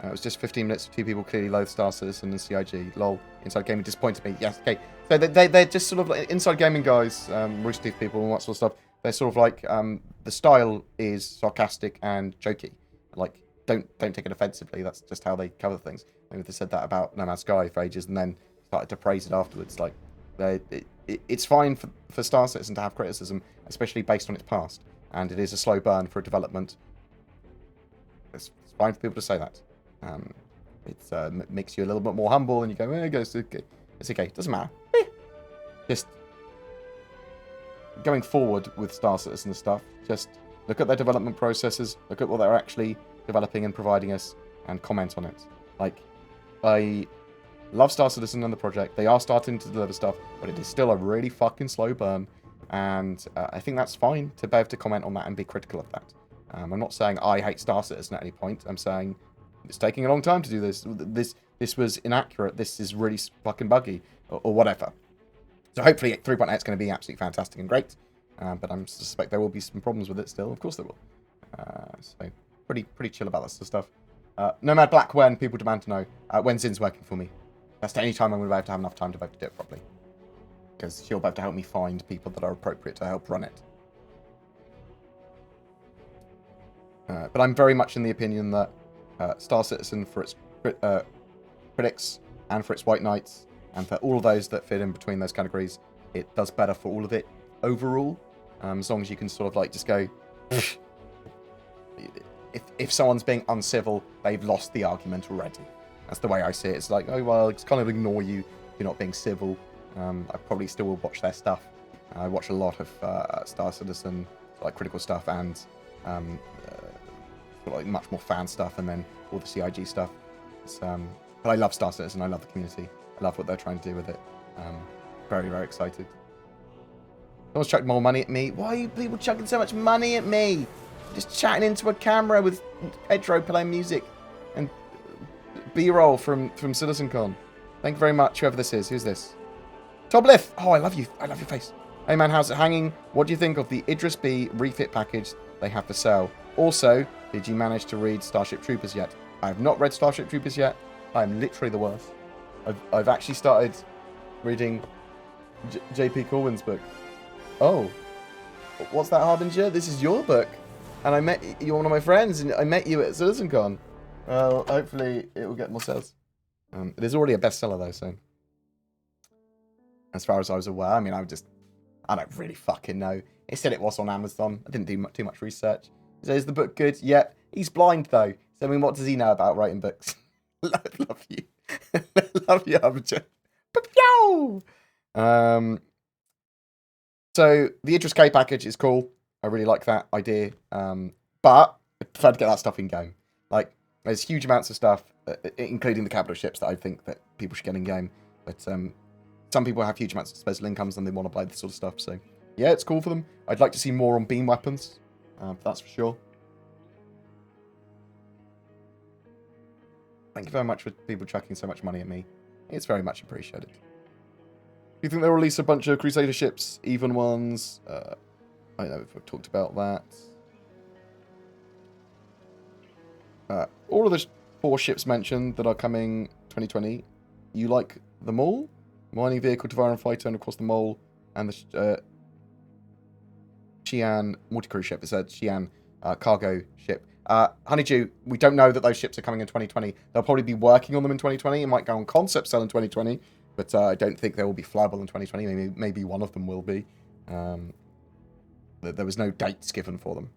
It was just 15 minutes of two people clearly loathe Star Citizen and CIG. Lol. Inside Gaming disappointed me. Yes, okay. So they're just sort of like Inside Gaming guys, Rooster Teeth people and that sort of stuff. They're sort of like, the style is sarcastic and jokey. Like, don't take it offensively. That's just how they cover things. Maybe they said that about No Man's Sky for ages and then started to praise it afterwards. Like, it's fine for Star Citizen to have criticism, especially based on its past. And it is a slow burn for a development. It's fine for people to say that. It makes you a little bit more humble, and you go, it's okay. It doesn't matter. Just going forward with Star Citizen and stuff, just look at their development processes, look at what they're actually developing and providing us and comment on it. Like, I love Star Citizen and the project. They are starting to deliver stuff, but it is still a really fucking slow burn. And I think that's fine to be able to comment on that and be critical of that. I'm not saying I hate Star Citizen at any point. I'm saying it's taking a long time to do this. This was inaccurate. This is really fucking buggy or whatever. So hopefully 3.8 is going to be absolutely fantastic and great. But I suspect there will be some problems with it still. Of course there will. So pretty chill about that sort of stuff. Nomad Black, when people demand to know when Zin's working for me. That's the only time I'm going to be able to have enough time to be able to do it properly. Because she'll be able to help me find people that are appropriate to help run it. But I'm very much in the opinion that Star Citizen, for its critics and for its white knights, and for all of those that fit in between those categories, it does better for all of it overall. As long as you can sort of like just go, if someone's being uncivil, they've lost the argument already. That's the way I see it. It's like, oh well, it's kind of ignore you if you're not being civil. I probably still will watch their stuff. I watch a lot of Star Citizen, like critical stuff, and like much more fan stuff, and then all the CIG stuff. But I love Star Citizen. I love the community. I love what they're trying to do with it. Very, very excited. Someone's chucked more money at me. Why are you people chucking so much money at me? Just chatting into a camera with Pedro playing music and B-roll from CitizenCon. Thank you very much, whoever this is. Who's this? Toblith! Oh, I love you. I love your face. Hey man, how's it hanging? What do you think of the Idris B refit package they have for sale? Also, did you manage to read Starship Troopers yet? I have not read Starship Troopers yet. I am literally the worst. I've actually started reading JP Corwin's book. Oh. What's that, Harbinger? This is your book. And I met you're one of my friends, and I met you at CitizenCon. Well, hopefully it will get more sales. It is already a bestseller though, so as far as I was aware, I mean, I don't really fucking know. It said it was on Amazon. I didn't do too much research. So is the book good? Yeah. He's blind though. So I mean, what does he know about writing books? Love you. Love you, Harbinger. So the Idris K package is cool. I really like that idea. But I prefer to get that stuff in game. Like, there's huge amounts of stuff, including the capital ships, that I think that people should get in game. But some people have huge amounts of disposable incomes and they want to buy this sort of stuff. So yeah, it's cool for them. I'd like to see more on beam weapons. That's for sure. Thank you very much for people chucking so much money at me. It's very much appreciated. Do you think they'll release a bunch of Crusader ships, even ones? I don't know if I've talked about that. All of the 4 ships mentioned that are coming 2020, you like them all? Mining vehicle, Tavaran fighter, and of course the Mole, and the Xi'an multi-crew ship. It's a Xi'an cargo ship. Honeydew, we don't know that those ships are coming in 2020. They'll probably be working on them in 2020. It might go on concept sale in 2020, but I don't think they will be flyable in 2020. Maybe one of them will be. There was no dates given for them.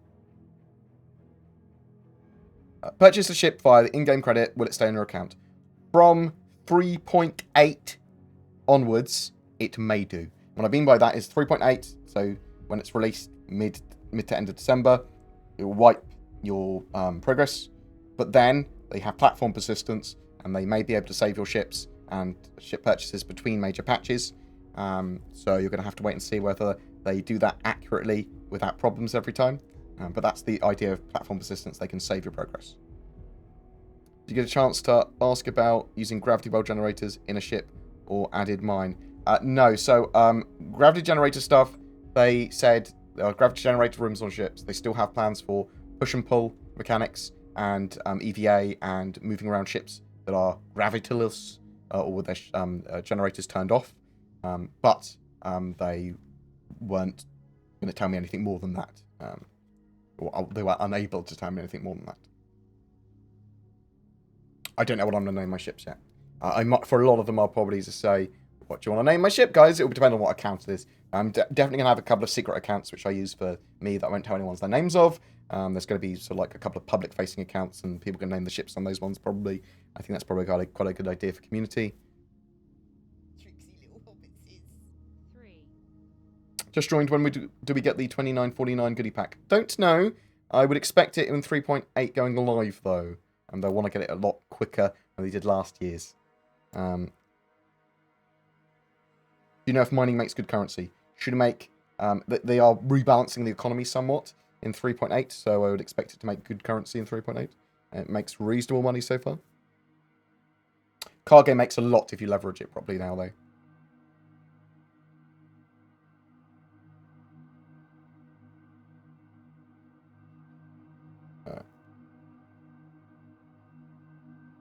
Purchase a ship via the in-game credit. Will it stay in your account? From 3.8 onwards, it may do. What I mean by that is 3.8. So when it's released mid to end of December, it will wipe your progress. But then they have platform persistence, and they may be able to save your ships and ship purchases between major patches. So you're going to have to wait and see whether they do that accurately without problems every time. But that's the idea of platform persistence. They can save your progress. Did you get a chance to ask about using gravity well generators in a ship or added mine? No. So gravity generator stuff, they said gravity generator rooms on ships. They still have plans for push and pull mechanics and EVA and moving around ships that are gravityless or with their generators turned off. But they weren't going to tell me anything more than that. Or they were unable to tell me anything more than that. I don't know what I'm going to name my ships yet. For a lot of them, I'll probably just say, what do you want to name my ship, guys? It will depend on what account it is. I'm definitely going to have a couple of secret accounts, which I use for me, that I won't tell anyone their names of. There's going to be sort of like a couple of public-facing accounts, and people can name the ships on those ones, probably. I think that's probably quite a good idea for community. Just joined. When do we get the 29.49 goodie pack? Don't know. I would expect it in 3.8 going live, though. And they'll want to get it a lot quicker than they did last year's. Do you know if mining makes good currency? Should make... they are rebalancing the economy somewhat in 3.8, so I would expect it to make good currency in 3.8. It makes reasonable money so far. Cargo makes a lot if you leverage it properly now, though.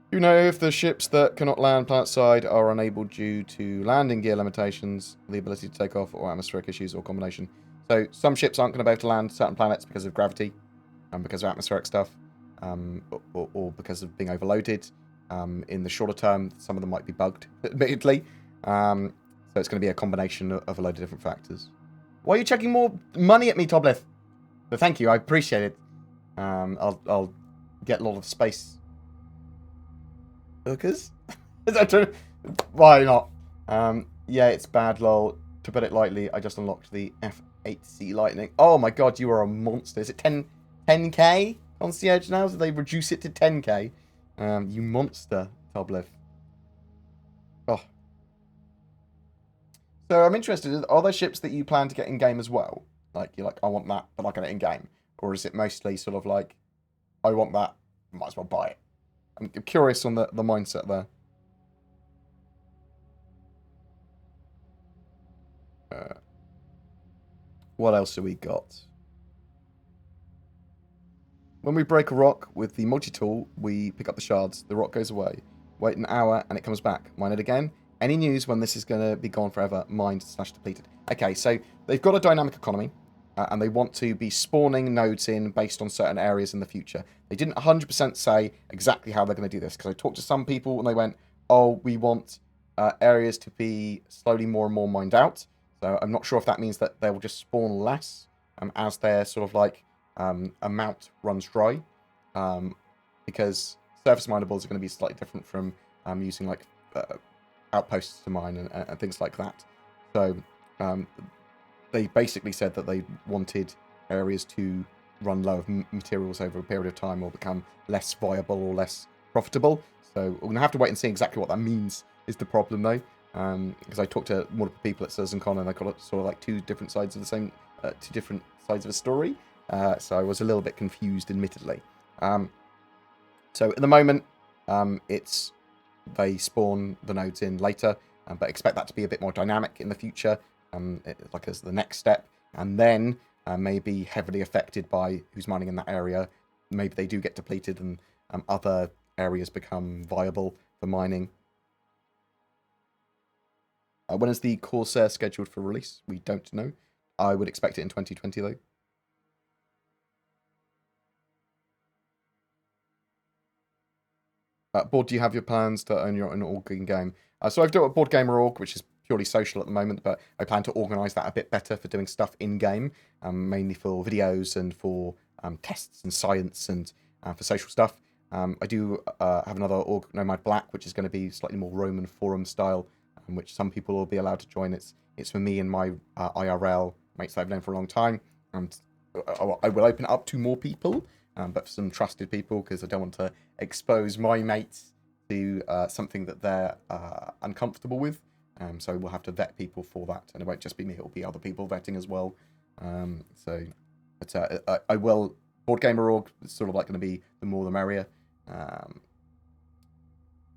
Do you know if the ships that cannot land planet side are unable due to landing gear limitations, the ability to take off, or atmospheric issues, or combination? So some ships aren't going to be able to land certain planets because of gravity, and because of atmospheric stuff, or because of being overloaded. In the shorter term, some of them might be bugged, admittedly. So it's going to be a combination of a load of different factors. Why are you chucking more money at me, Toblith? But thank you, I appreciate it. I'll get a lot of space hookers? Is that true? Why not? Yeah, it's bad, lol. To put it lightly, I just unlocked the F8C Lightning. Oh my god, you are a monster. Is it 10k concierge now? So they reduce it to 10k? You monster, Tobliff. Oh. So I'm interested, are there ships that you plan to get in-game as well? Like, you're like, I want that, but I get it in-game. Or is it mostly sort of like, I want that, might as well buy it? I'm curious on the mindset there. What else have we got? When we break a rock with the multi-tool, we pick up the shards. The rock goes away. Wait an hour and it comes back. Mine it again. Any news when this is going to be gone forever? Mined/depleted. Okay, so they've got a dynamic economy. And they want to be spawning nodes in based on certain areas in the future. They didn't 100% say exactly how they're going to do this, because I talked to some people and they went, oh, we want areas to be slowly more and more mined out. So I'm not sure if that means that they will just spawn less as their sort of like amount runs dry. Because surface minables are going to be slightly different from using like outposts to mine and things like that. So they basically said that they wanted areas to run low of materials over a period of time or become less viable or less profitable. So we're going to have to wait and see exactly what that means is the problem, though. Because I talked to multiple people at CitizenCon and I got sort of like two different sides of the same, two different sides of a story. So I was a little bit confused, admittedly. So at the moment, it's they spawn the nodes in later, but expect that to be a bit more dynamic in the future. Like as the next step, and then maybe heavily affected by who's mining in that area. Maybe they do get depleted and other areas become viable for mining. When is the Corsair scheduled for release? We don't know. I would expect it in 2020 though. Board, do you have your plans to own your own org in game? So I've got a BoredGamer org, which is purely social at the moment, but I plan to organise that a bit better for doing stuff in-game, mainly for videos and for tests and science and for social stuff. I do have another org, Nomad Black, which is going to be slightly more Roman forum style, which some people will be allowed to join. It's for me and my IRL mates that I've known for a long time, and I will open it up to more people, but for some trusted people, because I don't want to expose my mates to something that they're uncomfortable with. So we'll have to vet people for that, and it won't just be me; it'll be other people vetting as well. But I will BoredGamer org. It's sort of like going to be the more the merrier. But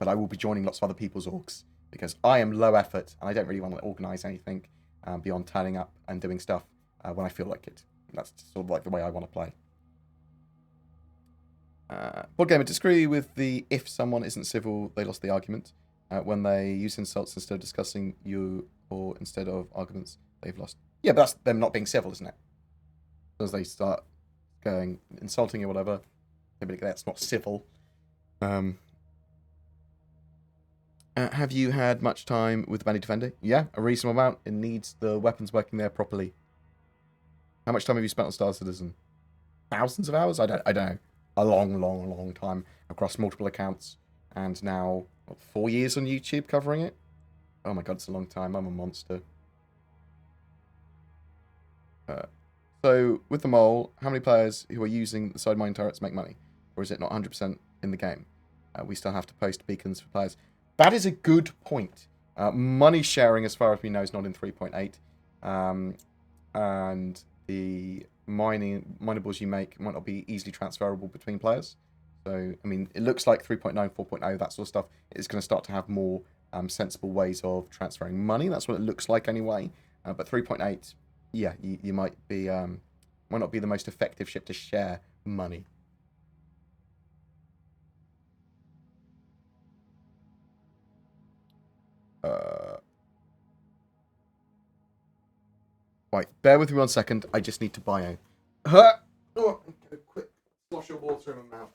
I will be joining lots of other people's orgs because I am low effort and I don't really want to organise anything beyond turning up and doing stuff when I feel like it. And that's sort of like the way I want to play. BoredGamer, disagree with the if someone isn't civil, they lost the argument. When they use insults instead of discussing you or instead of arguments, they've lost. Yeah, but that's them not being civil, isn't it? As they start going insulting or whatever, that's not civil. Have you had much time with the Bandy Defender? Yeah, a reasonable amount. It needs the weapons working there properly. How much time have you spent on Star Citizen? Thousands of hours? I don't know. A long time across multiple accounts, and now 4 years on YouTube covering it. Oh my god, it's a long time. I'm a monster. So, with the mole, how many players who are using the side mine turrets make money? Or is it not 100% in the game? We still have to post beacons for players. That is a good point. Money sharing, as far as we know, is not in 3.8. And the minables you make might not be easily transferable between players. So, I mean, it looks like 3.9, 4.0, that sort of stuff is going to start to have more sensible ways of transferring money. That's what it looks like anyway. But 3.8, yeah, you might be might not be the most effective ship to share money. Right, bear with me 1 second. I just need to bio. Oh, get a quick slosh of water in my mouth.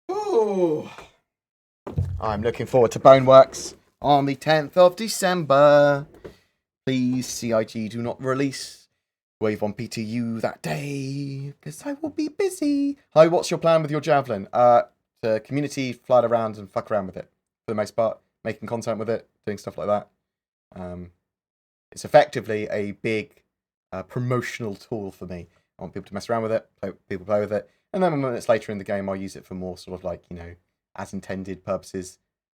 Oh, I'm looking forward to Boneworks on the 10th of December. Please, CIG, do not release Wave on PTU that day, because I will be busy. Hi, what's your plan with your Javelin? To community, fly it around and fuck around with it, for the most part. Making content with it, doing stuff like that. It's effectively a big promotional tool for me. I want people to mess around with it, people play with it, and then minutes later in the game, I'll use it for more sort of like, as intended purposes,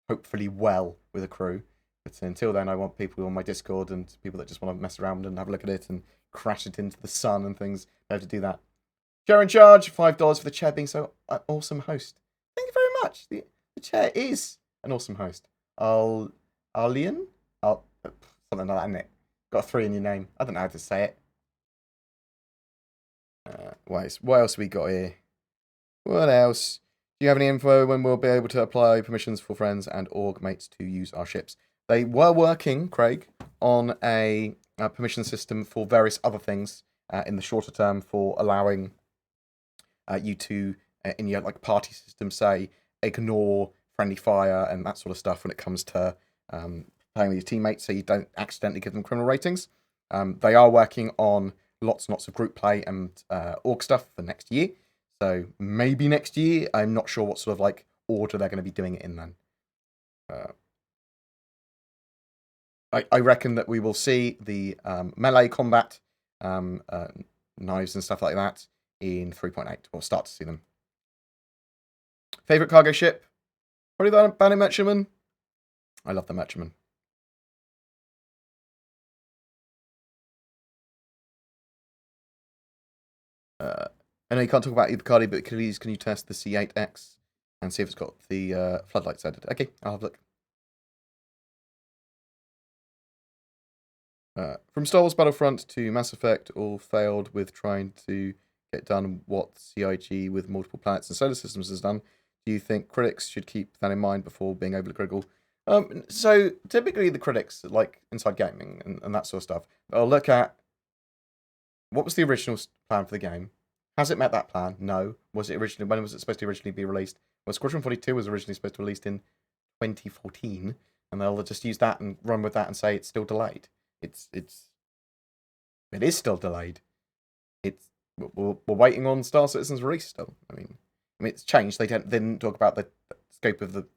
hopefully well with a crew. But until then, I want people on my Discord and people that just want to mess around and have a look at it and crash it into the sun and things, be able to do that. Chair in charge, $5 for the chair being so an awesome host. Thank you very much. The chair is an awesome host. Arlian? Something like that, isn't it? Got a 3 in your name. I don't know how to say it. What else we got here? What else? Do you have any info when we'll be able to apply permissions for friends and org mates to use our ships? They were working, Craig, on a permission system for various other things in the shorter term for allowing you to, in your like party system, say, ignore friendly fire and that sort of stuff when it comes to playing with your teammates, so you don't accidentally give them criminal ratings. They are working on lots and lots of group play and org stuff for next year. So maybe next year. I'm not sure what sort of like order they're going to be doing it in then. I reckon that we will see the melee combat knives and stuff like that in 3.8. We'll start to see them. Favorite cargo ship? Probably the Bandit Merchantman. I love the Merchantman. I know you can't talk about either Cardi, but please can you test the C8X and see if it's got the floodlights added? Okay, I'll have a look. From Star Wars Battlefront to Mass Effect, all failed with trying to get done what CIG with multiple planets and solar systems has done. Do you think critics should keep that in mind before being overly critical? So typically the critics, like Inside Gaming and that sort of stuff, they'll look at what was the original plan for the game. Has it met that plan? No. Was it originally? When was it supposed to originally be released? Well, Squadron 42 was originally supposed to be released in 2014, and they'll just use that and run with that and say it's still delayed. It is still delayed. We're waiting on Star Citizen's release still. I mean it's changed. They didn't talk about the scope of the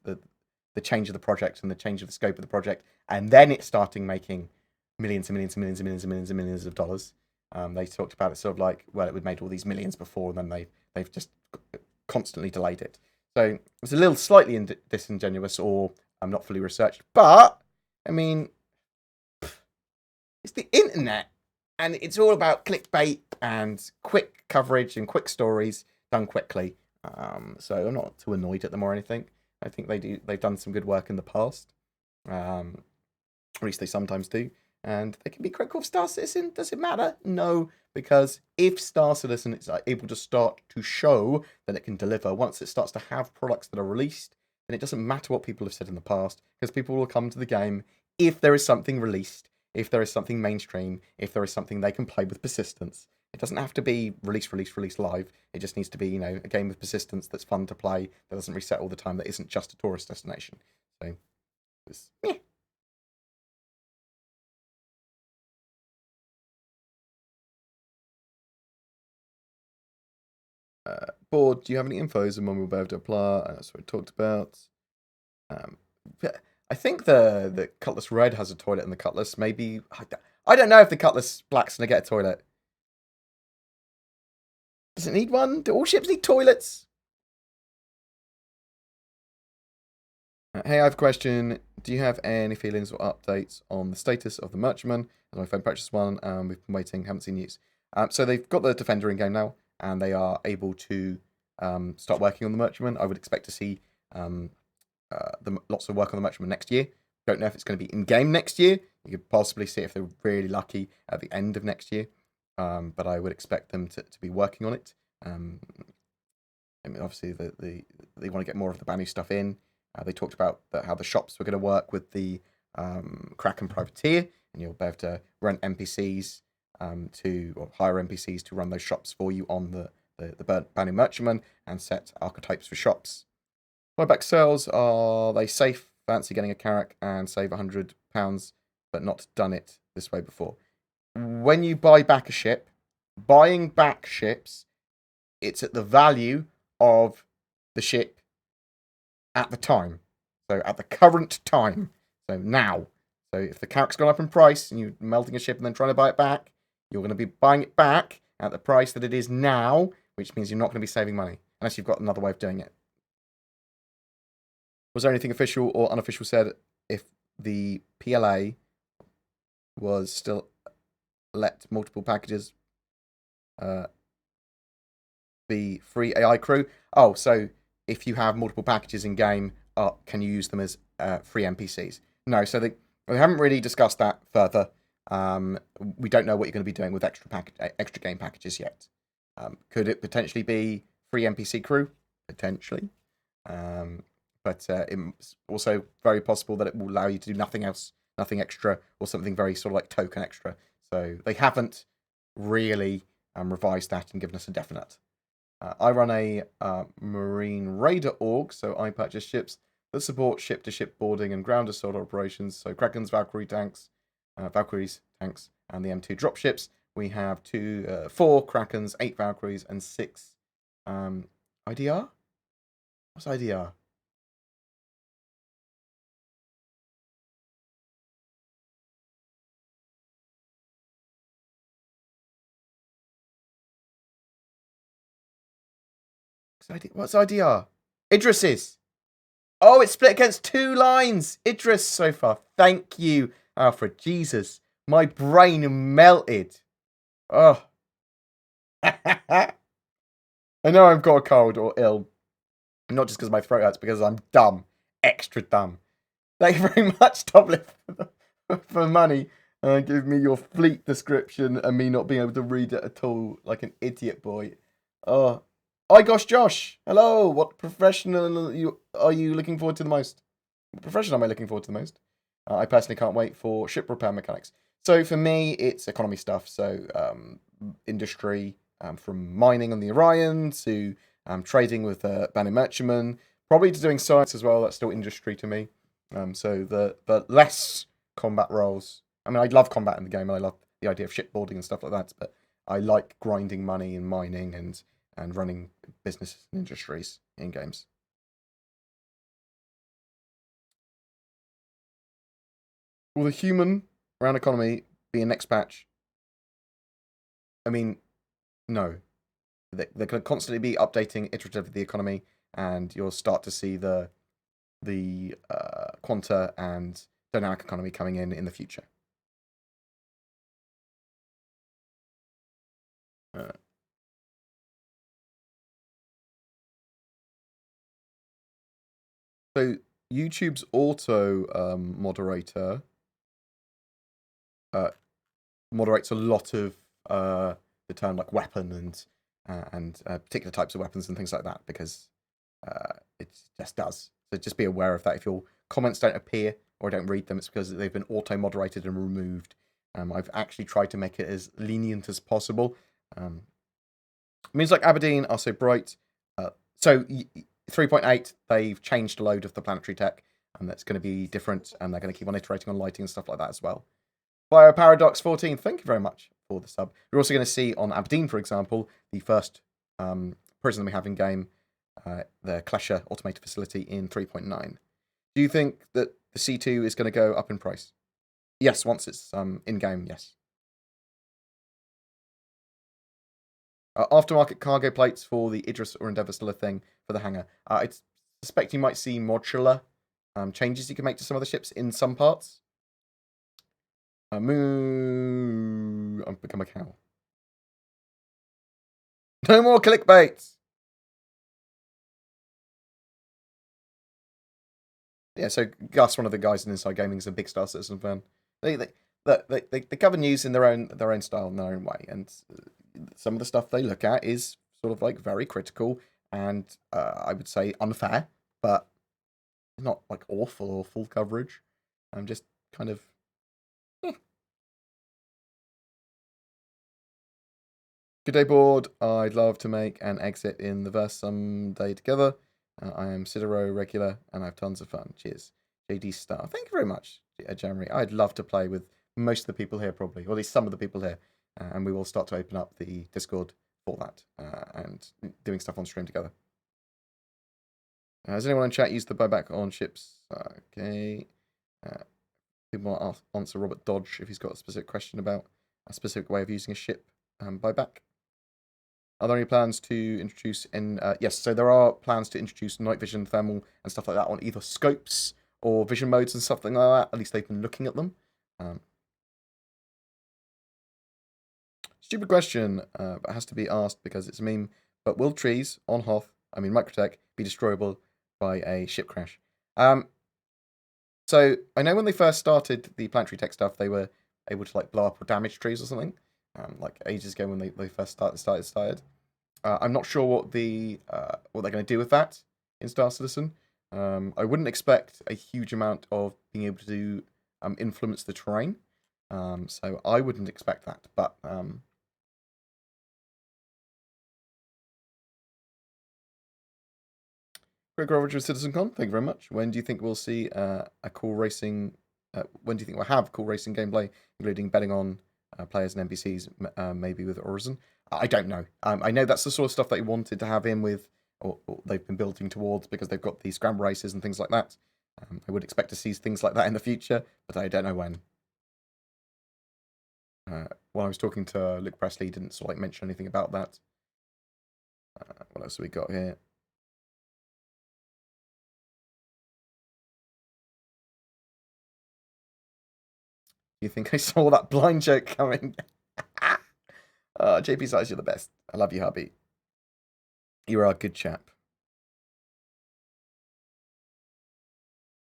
change of the project and the change of the scope of the project, and then it's starting making millions and millions and millions and millions and millions and millions of dollars. They talked about it sort of like, well, it would made all these millions before, and then they've just constantly delayed it. So it was a little slightly disingenuous or not fully researched. But I mean, it's the internet, and it's all about clickbait and quick coverage and quick stories done quickly. So I'm not too annoyed at them or anything. I think they've done some good work in the past. At least they sometimes do. And they can be critical of Star Citizen. Does it matter? No, because if Star Citizen is able to start to show that it can deliver, once it starts to have products that are released, then it doesn't matter what people have said in the past, because people will come to the game if there is something released, if there is something mainstream, if there is something they can play with persistence. It doesn't have to be release live. It just needs to be, a game with persistence that's fun to play, that doesn't reset all the time, that isn't just a tourist destination. So, yeah. Board, do you have any infos on when we'll be able to apply? That's what we talked about. I think the Cutlass Red has a toilet in the Cutlass. Maybe I don't know if the Cutlass Black's gonna get a toilet. Does it need one? Do all ships need toilets? Hey, I have a question. Do you have any feelings or updates on the status of the Merchantman? As my phone purchased one, we've been waiting, haven't seen news. So they've got the Defender in game now, and they are able to start working on the Merchantman. I would expect to see lots of work on the Merchantman next year. Don't know if it's going to be in game next year. You could possibly see if they're really lucky at the end of next year. But I would expect them to be working on it. I mean, obviously, they want to get more of the Banu stuff in. They talked about how the shops were going to work with the Kraken Privateer, and you'll be able to rent NPCs or hire NPCs to run those shops for you on the Banu Merchantman and set archetypes for shops. Buyback sales, are they safe? Fancy getting a Carrack and save £100, but not done it this way before. When you buy back a ship, buying back ships, it's at the value of the ship at the time. So at the current time. So now. So if the Carrack's gone up in price and you're melting a ship and then trying to buy it back, you're going to be buying it back at the price that it is now, which means you're not going to be saving money unless you've got another way of doing it. Was there anything official or unofficial said if the PLA was still let multiple packages be free AI crew? Oh, so if you have multiple packages in game, can you use them as free NPCs? No, so we haven't really discussed that further. We don't know what you're going to be doing with extra game packages yet. Could it potentially be free NPC crew? Potentially. But it's also very possible that it will allow you to do nothing else, nothing extra, or something very sort of like token extra. So they haven't really revised that and given us a definite. I run a Marine Raider org, so I purchase ships that support ship-to-ship boarding and ground assault operations. So Krakens, Valkyries, tanks, and the M2 dropships. We have 4 Krakens, 8 Valkyries, and 6 IDR? What's IDR? What's IDR? Idris's. Oh, it's split against 2 lines. Idris so far. Thank you, Alfred. Jesus. My brain melted. Oh. I know I've got a cold or ill. Not just because my throat hurts, because I'm dumb. Extra dumb. Thank you very much, Toplift, for money. Give me your fleet description and me not being able to read it at all, like an idiot boy. Oh. Hi, gosh, Josh. Hello. What professional are you looking forward to the most? What profession am I looking forward to the most? I personally can't wait for ship repair mechanics. So for me, it's economy stuff. So industry, from mining on the Orion to trading with Banu Merchantman, probably to doing science as well. That's still industry to me. So the less combat roles. I mean, I love combat in the game. And I love the idea of shipboarding and stuff like that. But I like grinding money and mining and running businesses and industries in games. Will the human round economy be a next patch? I mean, no. They're going to constantly be updating iteratively the economy, and you'll start to see the quanta and dynamic economy coming in the future. So YouTube's auto moderator moderates a lot of the term like weapon and particular types of weapons and things like that, because it just does. So just be aware of that. If your comments don't appear or don't read them, it's because they've been auto moderated and removed. I've actually tried to make it as lenient as possible. Means like Aberdeen are so bright. So 3.8, they've changed a load of the planetary tech, and that's going to be different, and they're going to keep on iterating on lighting and stuff like that as well. Bioparadox 14, thank you very much for the sub. We're also going to see on Aberdeen, for example, the first prison we have in game, the Klesher automated facility in 3.9. Do you think that the C2 is going to go up in price? Yes, once it's in game, yes. Aftermarket cargo plates for the Idris or Endeavour still a thing for the hangar. I suspect you might see modular changes you can make to some of the ships in some parts. Moo. I've become a cow. No more clickbait. Yeah, so Gus, one of the guys in Inside Gaming, is a big Star Citizen fan. They cover news in their own style, in their own way, and some of the stuff they look at is sort of like very critical and I would say unfair, but not like awful coverage. I'm just kind of. Good day, board. I'd love to make an exit in the verse someday together. I am Sidero regular and I have tons of fun. Cheers. JD Star. Thank you very much, Jeremy. I'd love to play with most of the people here, probably, or at least some of the people here. And we will start to open up the Discord for that and doing stuff on stream together. Has anyone in chat used the buyback on ships? Okay. People want to answer Robert Dodge if he's got a specific question about a specific way of using a ship buyback. Are there any plans to introduce yes, so there are plans to introduce night vision, thermal, and stuff like that on either scopes or vision modes and something like that. At least they've been looking at them. Stupid question, but it has to be asked because it's a meme. But will trees on Hoth, Microtech, be destroyable by a ship crash? So I know when they first started the planetary tech stuff, they were able to like blow up or damage trees or something. Like ages ago when they first started. I'm not sure what they're going to do with that in Star Citizen. I wouldn't expect a huge amount of being able to influence the terrain. So I wouldn't expect that. But Greg Rovage with CitizenCon, thank you very much. When do you think we'll see a cool racing? When do you think we'll have cool racing gameplay, including betting on players and NPCs, maybe with Horizon? I don't know. I know that's the sort of stuff they wanted to have in with, or they've been building towards because they've got the scramble races and things like that. I would expect to see things like that in the future, but I don't know when. When I was talking to Luke Presley, he didn't sort of like mention anything about that. What else have we got here? You think I saw that blind joke coming? JP Size, you're the best. I love you, hubby. You are a good chap.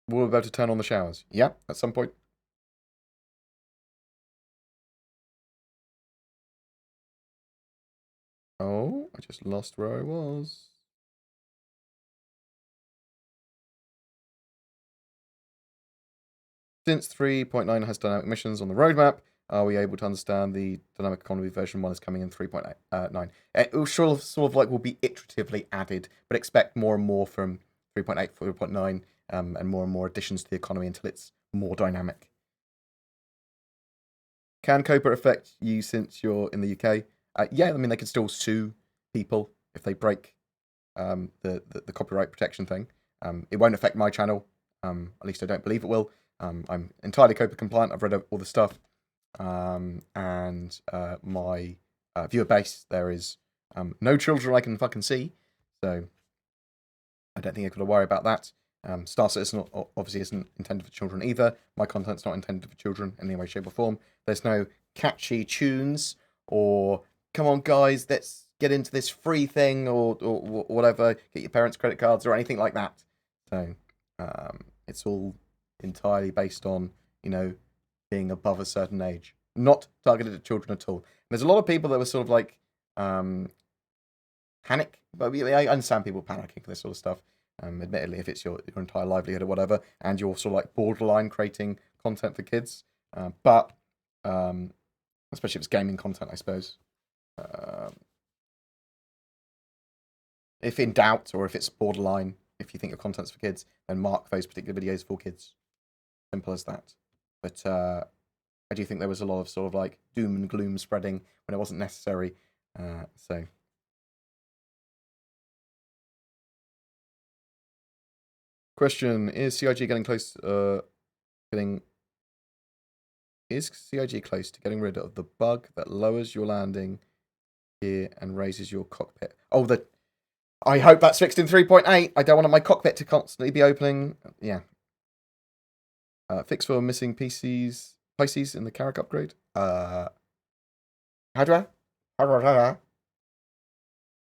We're about to turn on the showers. Yeah, at some point. Oh, I just lost where I was. Since 3.9 has dynamic missions on the roadmap, are we able to understand the dynamic economy version 1 is coming in 3.9? It will sort of like will be iteratively added, but expect more and more from 3.8, 3.9, and more additions to the economy until it's more dynamic. Can COPA affect you since you're in the UK? Yeah, they can still sue people if they break the copyright protection thing. It won't affect my channel. At least I don't believe it will. I'm entirely COPA compliant. I've read all the stuff. And my viewer base, there is no children I can fucking see, so I don't think I've got to worry about that. Star Citizen obviously isn't intended for children either. My content's not intended for children in any way, shape, or form. There's no catchy tunes or come on guys, let's get into this free thing or whatever. Get your parents' credit cards or anything like that. So it's all entirely based on being above a certain age, not targeted at children at all. There's a lot of people that were sort of like panic, but I understand people panicking for this sort of stuff. Admittedly, if it's your entire livelihood or whatever, and you're sort of like borderline creating content for kids, but especially if it's gaming content, I suppose. If in doubt, or if it's borderline, if you think your content's for kids, then mark those particular videos for kids. Simple as that. But I do think there was a lot of sort of like doom and gloom spreading when it wasn't necessary. So. Question: Is CIG getting close? Is CIG close to getting rid of the bug that lowers your landing gear and raises your cockpit? Oh, I hope that's fixed in 3.8. I don't want my cockpit to constantly be opening. Yeah. Fix for missing Pisces in the Carrack upgrade. How do I?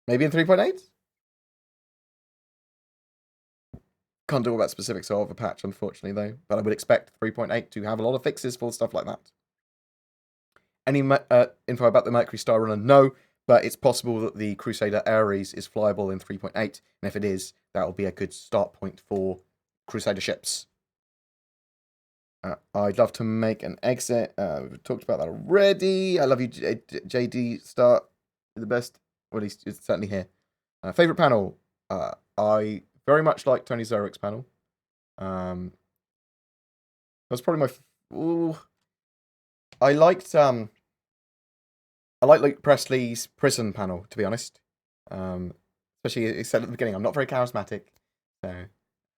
Maybe in 3.8? Can't talk about specifics of a patch, unfortunately, though. But I would expect 3.8 to have a lot of fixes for stuff like that. Any info about the Mercury Star Runner? No, but it's possible that the Crusader Ares is flyable in 3.8. And if it is, that will be a good start point for Crusader ships. I'd love to make an exit. We've talked about that already. I love you, JD. Start. You're the best. Well, he's certainly here. Favorite panel? I very much like Tony Zerrick's panel. That's probably my. I liked Luke Presley's prison panel, to be honest. Especially he said at the beginning, I'm not very charismatic, so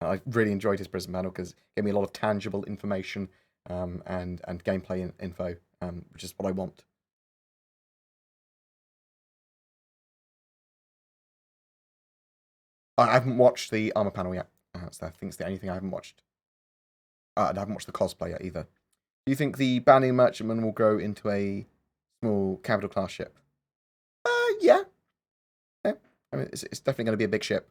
I really enjoyed his prison panel because it gave me a lot of tangible information and gameplay info, which is what I want. I haven't watched the armor panel yet. So I think it's the only thing I haven't watched. I haven't watched the cosplay yet either. Do you think the Bounty Merchantman will grow into a small capital class ship? Yeah. I mean, it's definitely going to be a big ship.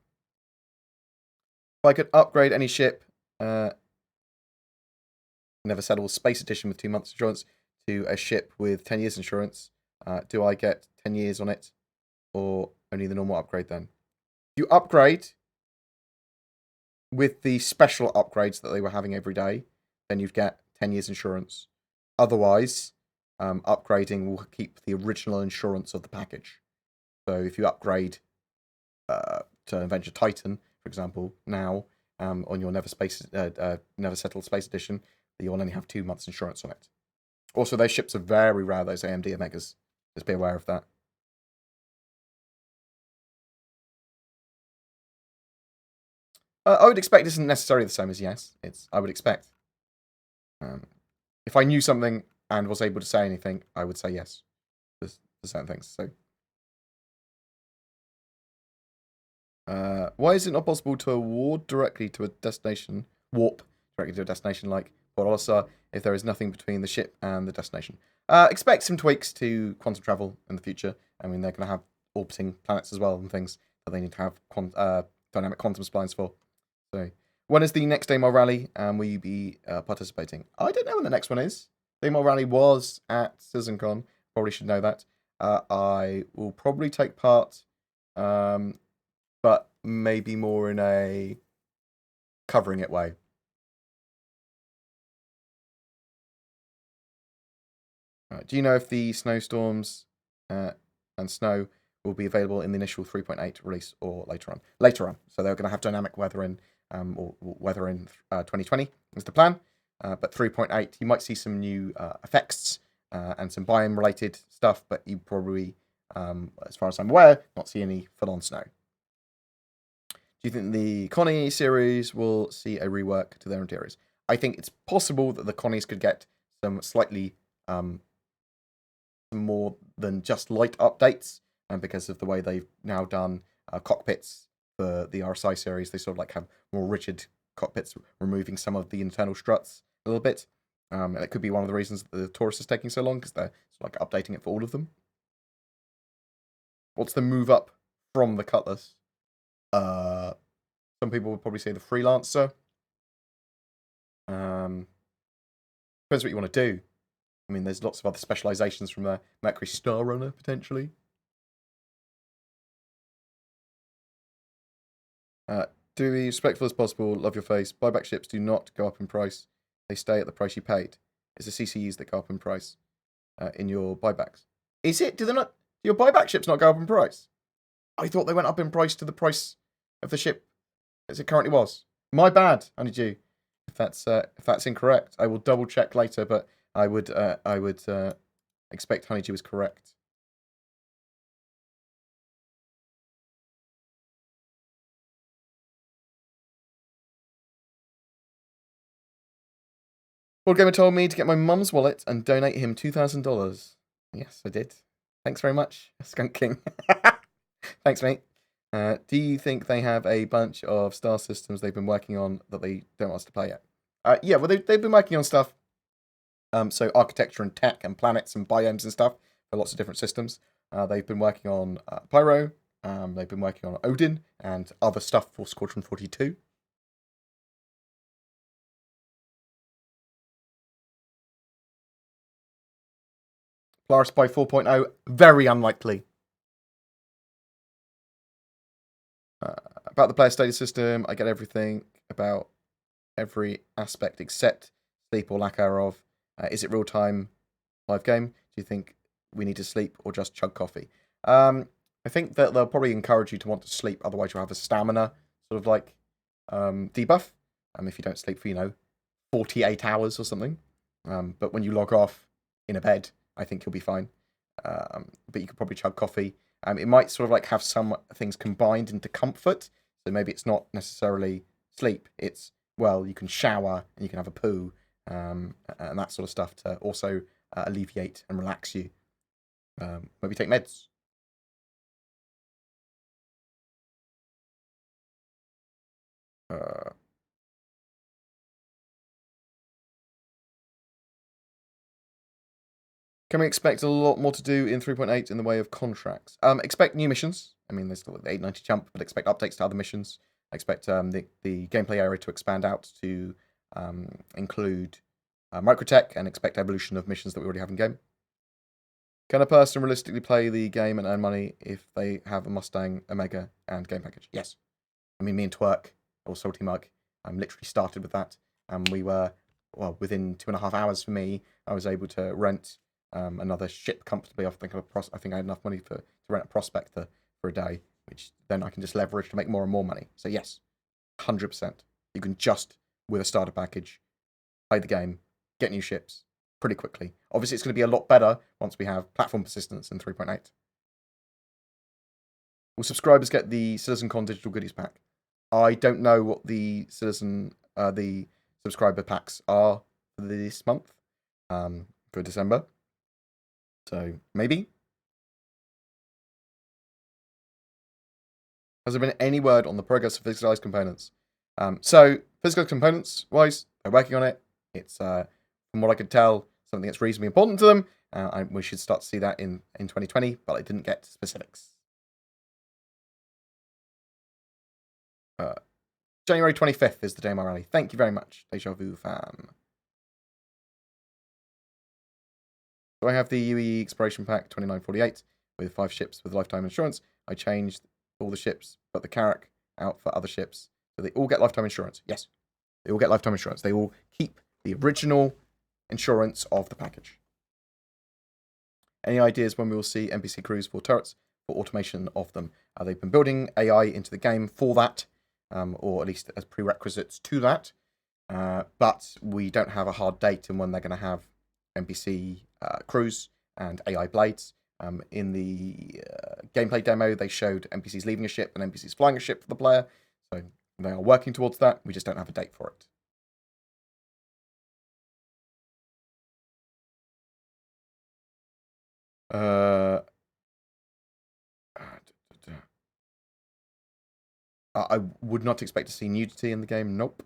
If I could upgrade any ship, Never Settle Space Edition with 2 months insurance to a ship with 10 years insurance, do I get 10 years on it, or only the normal upgrade then? You upgrade with the special upgrades that they were having every day, then you get 10 years insurance. Otherwise, upgrading will keep the original insurance of the package. So if you upgrade to Adventure Titan, for example, now on your Never Settle Space Edition, you'll only have 2 months insurance on it. Also, those ships are very rare, those AMD Omegas. Just be aware of that. I would expect it isn't necessarily the same as yes. I would expect. If I knew something and was able to say anything, I would say yes to certain things. So, why is it not possible to award directly to a destination, warp directly to a destination like Port Olisar if there is nothing between the ship and the destination? Expect some tweaks to quantum travel in the future. I mean, they're going to have orbiting planets as well and things that they need to have dynamic quantum splines for. So, when is the next Daymar Rally, and will you be participating? I don't know when the next one is. Daymar Rally was at CitizenCon. Probably should know that. I will probably take part, but maybe more in a covering it way. Do you know if the snowstorms and snow will be available in the initial 3.8 release or later on? Later on. So they're going to have dynamic weather in, or weather in 2020 is the plan. But 3.8, you might see some new effects and some biome-related stuff, but you probably, as far as I'm aware, not see any full-on snow. Do you think the Connie series will see a rework to their interiors? I think it's possible that the Connies could get some slightly more than just light updates, and because of the way they've now done cockpits for the RSI series, they sort of like have more rigid cockpits, removing some of the internal struts a little bit. And it could be one of the reasons that the Taurus is taking so long, because they're sort of like updating it for all of them. What's the move up from the Cutlass? Some people would probably say the Freelancer. Depends what you want to do. I mean, there's lots of other specializations from the Mercury Star Runner, potentially. Do be respectful as possible. Love your face. Buyback ships do not go up in price. They stay at the price you paid. It's the CCUs that go up in price in your buybacks. Is it? Do your buyback ships not go up in price? I thought they went up in price to the price of the ship as it currently was. My bad, Honeydew. If that's incorrect, I will double check later. But I would expect Honeydew is correct. BoredGamer told me to get my mum's wallet and donate him $2,000. Yes, I did. Thanks very much, Skunk King. Thanks, mate. Do you think they have a bunch of star systems they've been working on that they don't want us to play yet? Yeah, well, they've been working on stuff. So architecture and tech and planets and biomes and stuff for lots of different systems. They've been working on Pyro. They've been working on Odin and other stuff for Squadron 42. Polaris by 4.0, very unlikely. About the player status system, I get everything about every aspect except sleep or lack thereof. Is it real-time live game? Do you think we need to sleep or just chug coffee? I think that they'll probably encourage you to want to sleep, otherwise you'll have a stamina sort of like debuff. If you don't sleep for, 48 hours or something. But when you log off in a bed, I think you'll be fine. But you could probably chug coffee. It might sort of like have some things combined into comfort. So maybe it's not necessarily sleep. It's, well, you can shower and you can have a poo and that sort of stuff to also alleviate and relax you. Maybe take meds. Can we expect a lot more to do in 3.8 in the way of contracts? Expect new missions. There's still the 890 jump, but expect updates to other missions. I expect the gameplay area to expand out to include microtech, and expect evolution of missions that we already have in game. Can a person realistically play the game and earn money if they have a Mustang, Omega, and game package? Yes. Me and Twerk, or Salty Mug, literally started with that. We were, within 2.5 hours for me, I was able to rent another ship comfortably. I think I had enough money to rent a Prospector for a day, which then I can just leverage to make more and more money. So yes, 100%. You can just, with a starter package, play the game, get new ships pretty quickly. Obviously, it's going to be a lot better once we have platform persistence in 3.8. Will subscribers get the CitizenCon digital goodies pack? I don't know what the subscriber packs are for this month, for December. So, maybe? Has there been any word on the progress of physicalized components? So, physical components-wise, they're working on it. It's, from what I could tell, something that's reasonably important to them. We should start to see that in 2020, but I didn't get specifics. January 25th is the day of my rally. Thank you very much, Deja Vu fan. So I have the UE Exploration Pack 2948 with 5 ships with lifetime insurance. I changed all the ships, but the Carrack out for other ships. So they all get lifetime insurance. Yes, they all get lifetime insurance. They all keep the original insurance of the package. Any ideas when we will see NPC crews for turrets for automation of them? They've been building AI into the game for that, or at least as prerequisites to that. But we don't have a hard date on when they're going to have NPC crews and AI blades. In the gameplay demo, they showed NPCs leaving a ship and NPCs flying a ship for the player. So they are working towards that. We just don't have a date for it. Uh, I would not expect to see nudity in the game. Nope.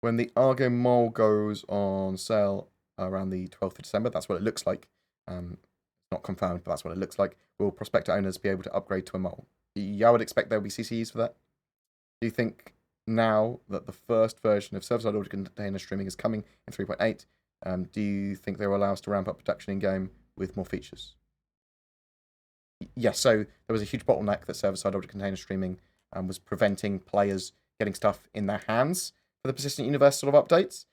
When the Argo mole goes on sale around the 12th of December, that's what it looks like. It's not confirmed, but that's what it looks like. Will prospector owners be able to upgrade to a mole? Yeah, I would expect there will be CCEs for that. Do you think now that the first version of server-side audio container streaming is coming in 3.8, do you think they will allow us to ramp up production in-game with more features? Yes, so there was a huge bottleneck that server-side audio container streaming was preventing players getting stuff in their hands for the persistent universe sort of updates.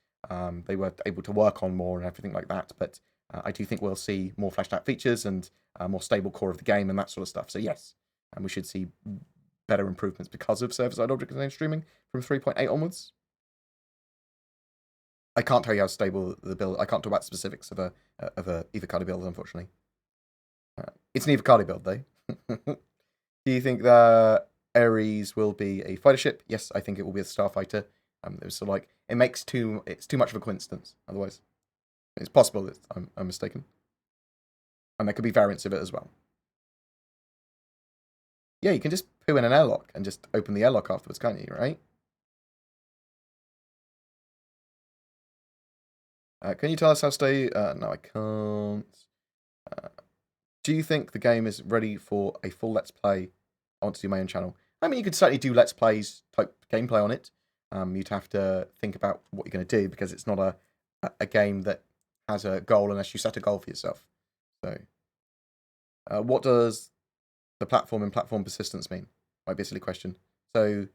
They were able to work on more and everything like that, but I do think we'll see more fleshed out features and a more stable core of the game and that sort of stuff. So yes, we should see better improvements because of server-side audio container streaming from 3.8 onwards. I can't tell you how stable the build. I can't talk about specifics of a Evocati build, unfortunately. It's an Evocati build, though. Do you think that Ares will be a fighter ship? Yes, I think it will be a starfighter. It was sort of like it's too much of a coincidence. Otherwise, it's possible that I'm mistaken, and there could be variants of it as well. Yeah, you can just poo in an airlock and just open the airlock afterwards, can't you? Right? Can you tell us how to stay? No, I can't. Do you think the game is ready for a full Let's Play? I want to do my own channel. I mean, you could certainly do Let's Plays type gameplay on it. You'd have to think about what you're going to do because it's not a game that has a goal unless you set a goal for yourself. So, what does the platform and platform persistence mean? Might be a silly question. So,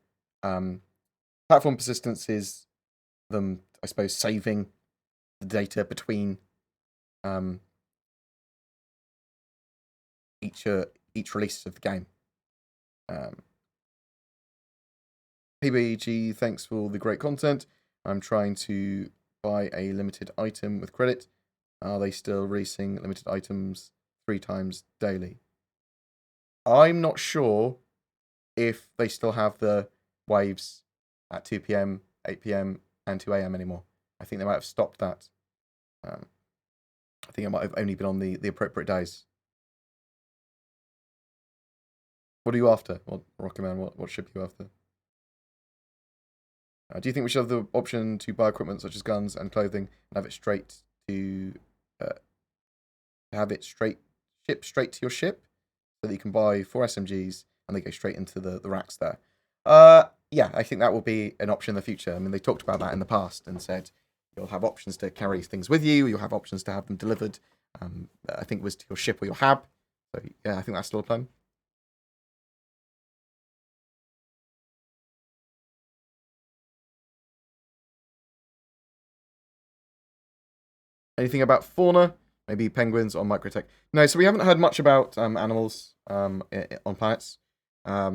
platform persistence is them, I suppose, saving the data between each release of the game. PBG, thanks for all the great content. I'm trying to buy a limited item with credit. Are they still releasing limited items 3 times daily? I'm not sure if they still have the waves at 2 p.m., 8 p.m., and 2 a.m. anymore. I think they might have stopped that. I think it might have only been on the appropriate days. What are you after? What Rocket Man? What ship are you after? Do you think we should have the option to buy equipment such as guns and clothing and have it straight to ship straight to your ship so that you can buy 4 SMGs and they go straight into the racks there? Yeah, I think that will be an option in the future. I mean, they talked about that in the past and said you'll have options to carry things with you. You'll have options to have them delivered. I think it was to your ship or your hab. So yeah, I think that's still a plan. Anything about fauna? Maybe penguins or microtech? No, so we haven't heard much about animals on planets. I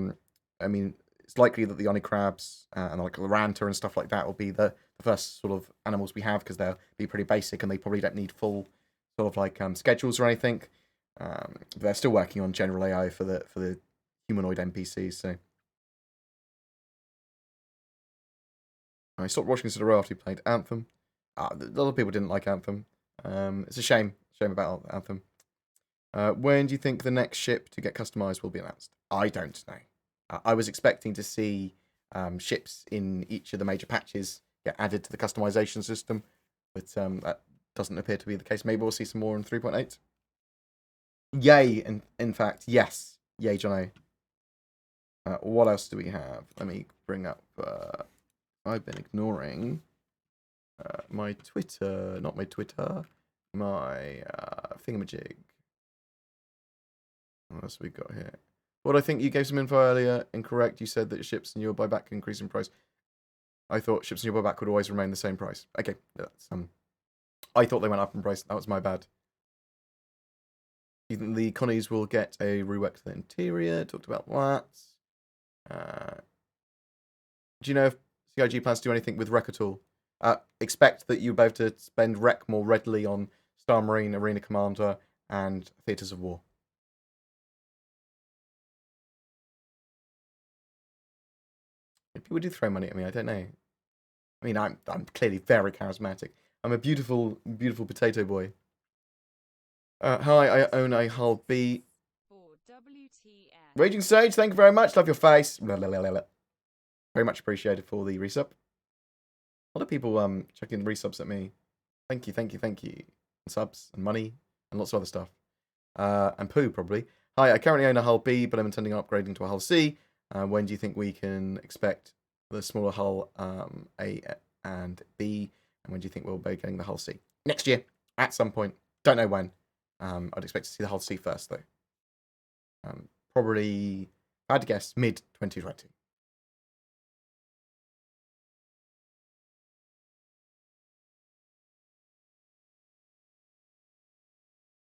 mean, it's likely that the Oni crabs and like the Ranta and stuff like that will be the first sort of animals we have because they'll be pretty basic and they probably don't need full sort of like schedules or anything. They're still working on general AI for the humanoid NPCs. So I stopped watching Citadel after he played Anthem. A lot of people didn't like Anthem. It's a shame about Anthem. When do you think the next ship to get customized will be announced? I don't know. I was expecting to see ships in each of the major patches get added to the customization system, but that doesn't appear to be the case. Maybe we'll see some more in 3.8. Yay, in fact, yes. Yay, Jono. What else do we have? Let me bring up... I've been ignoring my Twitter, not my Twitter, my thingamajig. What else we got here? What I think you gave some info earlier incorrect. You said that ships in your buyback increase in price. I thought ships in your buyback would always remain the same price. Okay, that's I thought they went up in price. That was my bad. You think the Connies will get a rework to the interior? Talked about that. Do you know if CIG plans to do anything with Wreck at all? Expect that you'll be able to spend Wreck more readily on Star Marine, Arena Commander, and Theatres of War. If people do throw money at me, I don't know. I mean, I'm clearly very charismatic. I'm a beautiful, beautiful potato boy. Hi, I own a hull B. Raging Sage, thank you very much. Love your face. Blah, blah, blah, blah. Very much appreciated for the resub. A lot of people checking resubs at me. Thank you. And subs and money and lots of other stuff. And poo, probably. Hi, I currently own a hull B, but I'm intending on upgrading to a hull C. When do you think we can expect the smaller hull A and B? And when do you think we'll be getting the hull C? Next year, at some point. Don't know when. I'd expect to see the hull C first, though. Probably, if I had to guess, mid-2020.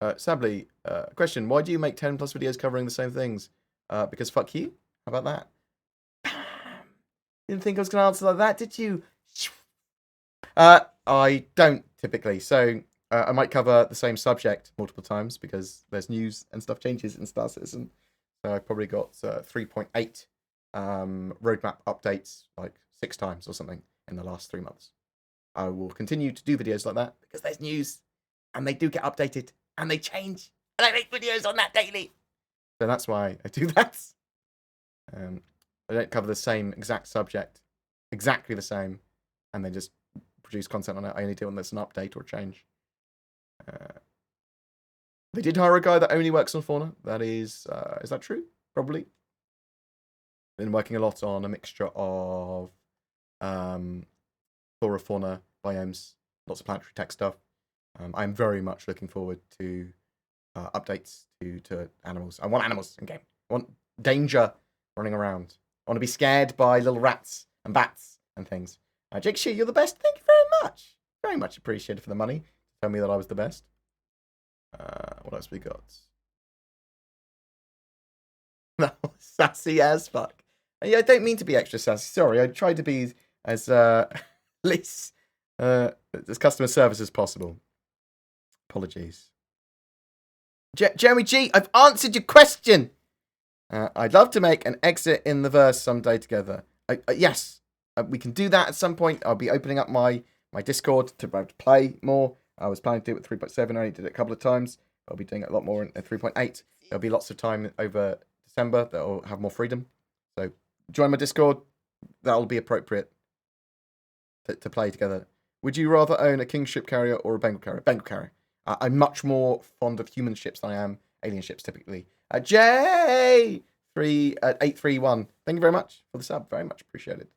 Sably, question, why do you make 10 plus videos covering the same things? Because fuck you? How about that? Didn't think I was going to answer like that, did you? I don't, typically. So, I might cover the same subject multiple times because there's news and stuff changes in Star Citizen. So, I've probably got 3.8 roadmap updates like 6 times or something in the last 3 months. I will continue to do videos like that because there's news and they do get updated and they change and I make videos on that daily. So that's why I do that. I don't cover the same exact subject, exactly the same, and then just produce content on it. I only do it when there's an update or a change. They did hire a guy that only works on Fauna. That is that true? Probably. Been working a lot on a mixture of flora, fauna, biomes, lots of planetary tech stuff. I'm very much looking forward to updates to animals. I want animals in game. I want danger running around. I want to be scared by little rats and bats and things. Jake Shee, you're the best. Thank you very much. Very much appreciated for the money. Tell me that I was the best. What else we got? No, sassy as fuck. Yeah, I don't mean to be extra sassy. Sorry, I tried to be as least as customer service as possible. Apologies. Jeremy G, I've answered your question. I'd love to make an exit in the verse someday together. Yes, we can do that at some point. I'll be opening up my Discord to be able to play more. I was planning to do it with 3.7. I only did it a couple of times. I'll be doing it a lot more in 3.8. There'll be lots of time over December that I'll have more freedom. So join my Discord. That'll be appropriate to play together. Would you rather own a kingship carrier or a Bengal carrier? Bengal carrier. I'm much more fond of human ships than I am alien ships, typically. J831. Thank you very much for the sub. Very much appreciated.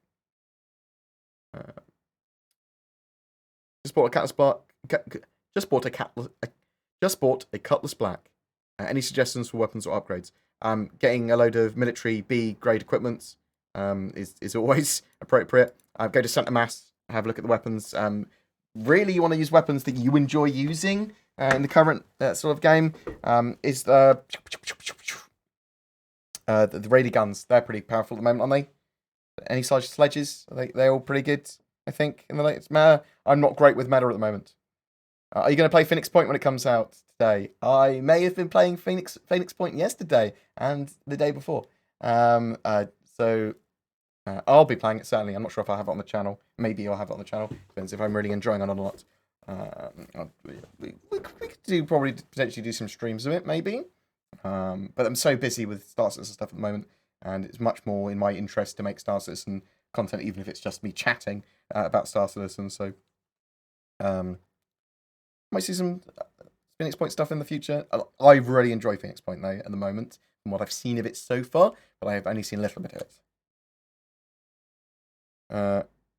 Just bought a Cutlass Black. Just bought a Cutlass Black. Any suggestions for weapons or upgrades? Getting a load of military B grade equipment is always appropriate. Go to Santa Mass, have a look at the weapons. Really, you want to use weapons that you enjoy using in the current sort of game. Is the Raider guns? They're pretty powerful at the moment, aren't they? Any sledges? They're all pretty good, I think. In the latest meta, I'm not great with meta at the moment. Are you going to play Phoenix Point when it comes out today? I may have been playing Phoenix Point yesterday and the day before. So I'll be playing it, certainly. I'm not sure if I have it on the channel. Maybe I'll have it on the channel. Depends if I'm really enjoying it or not. We could probably potentially do some streams of it, maybe. But I'm so busy with Star Citizen stuff at the moment, and it's much more in my interest to make Star Citizen content, even if it's just me chatting about Star Citizen. So, might see some Phoenix Point stuff in the future. I really enjoy Phoenix Point, though, at the moment, from what I've seen of it so far, but I have only seen a little bit of it.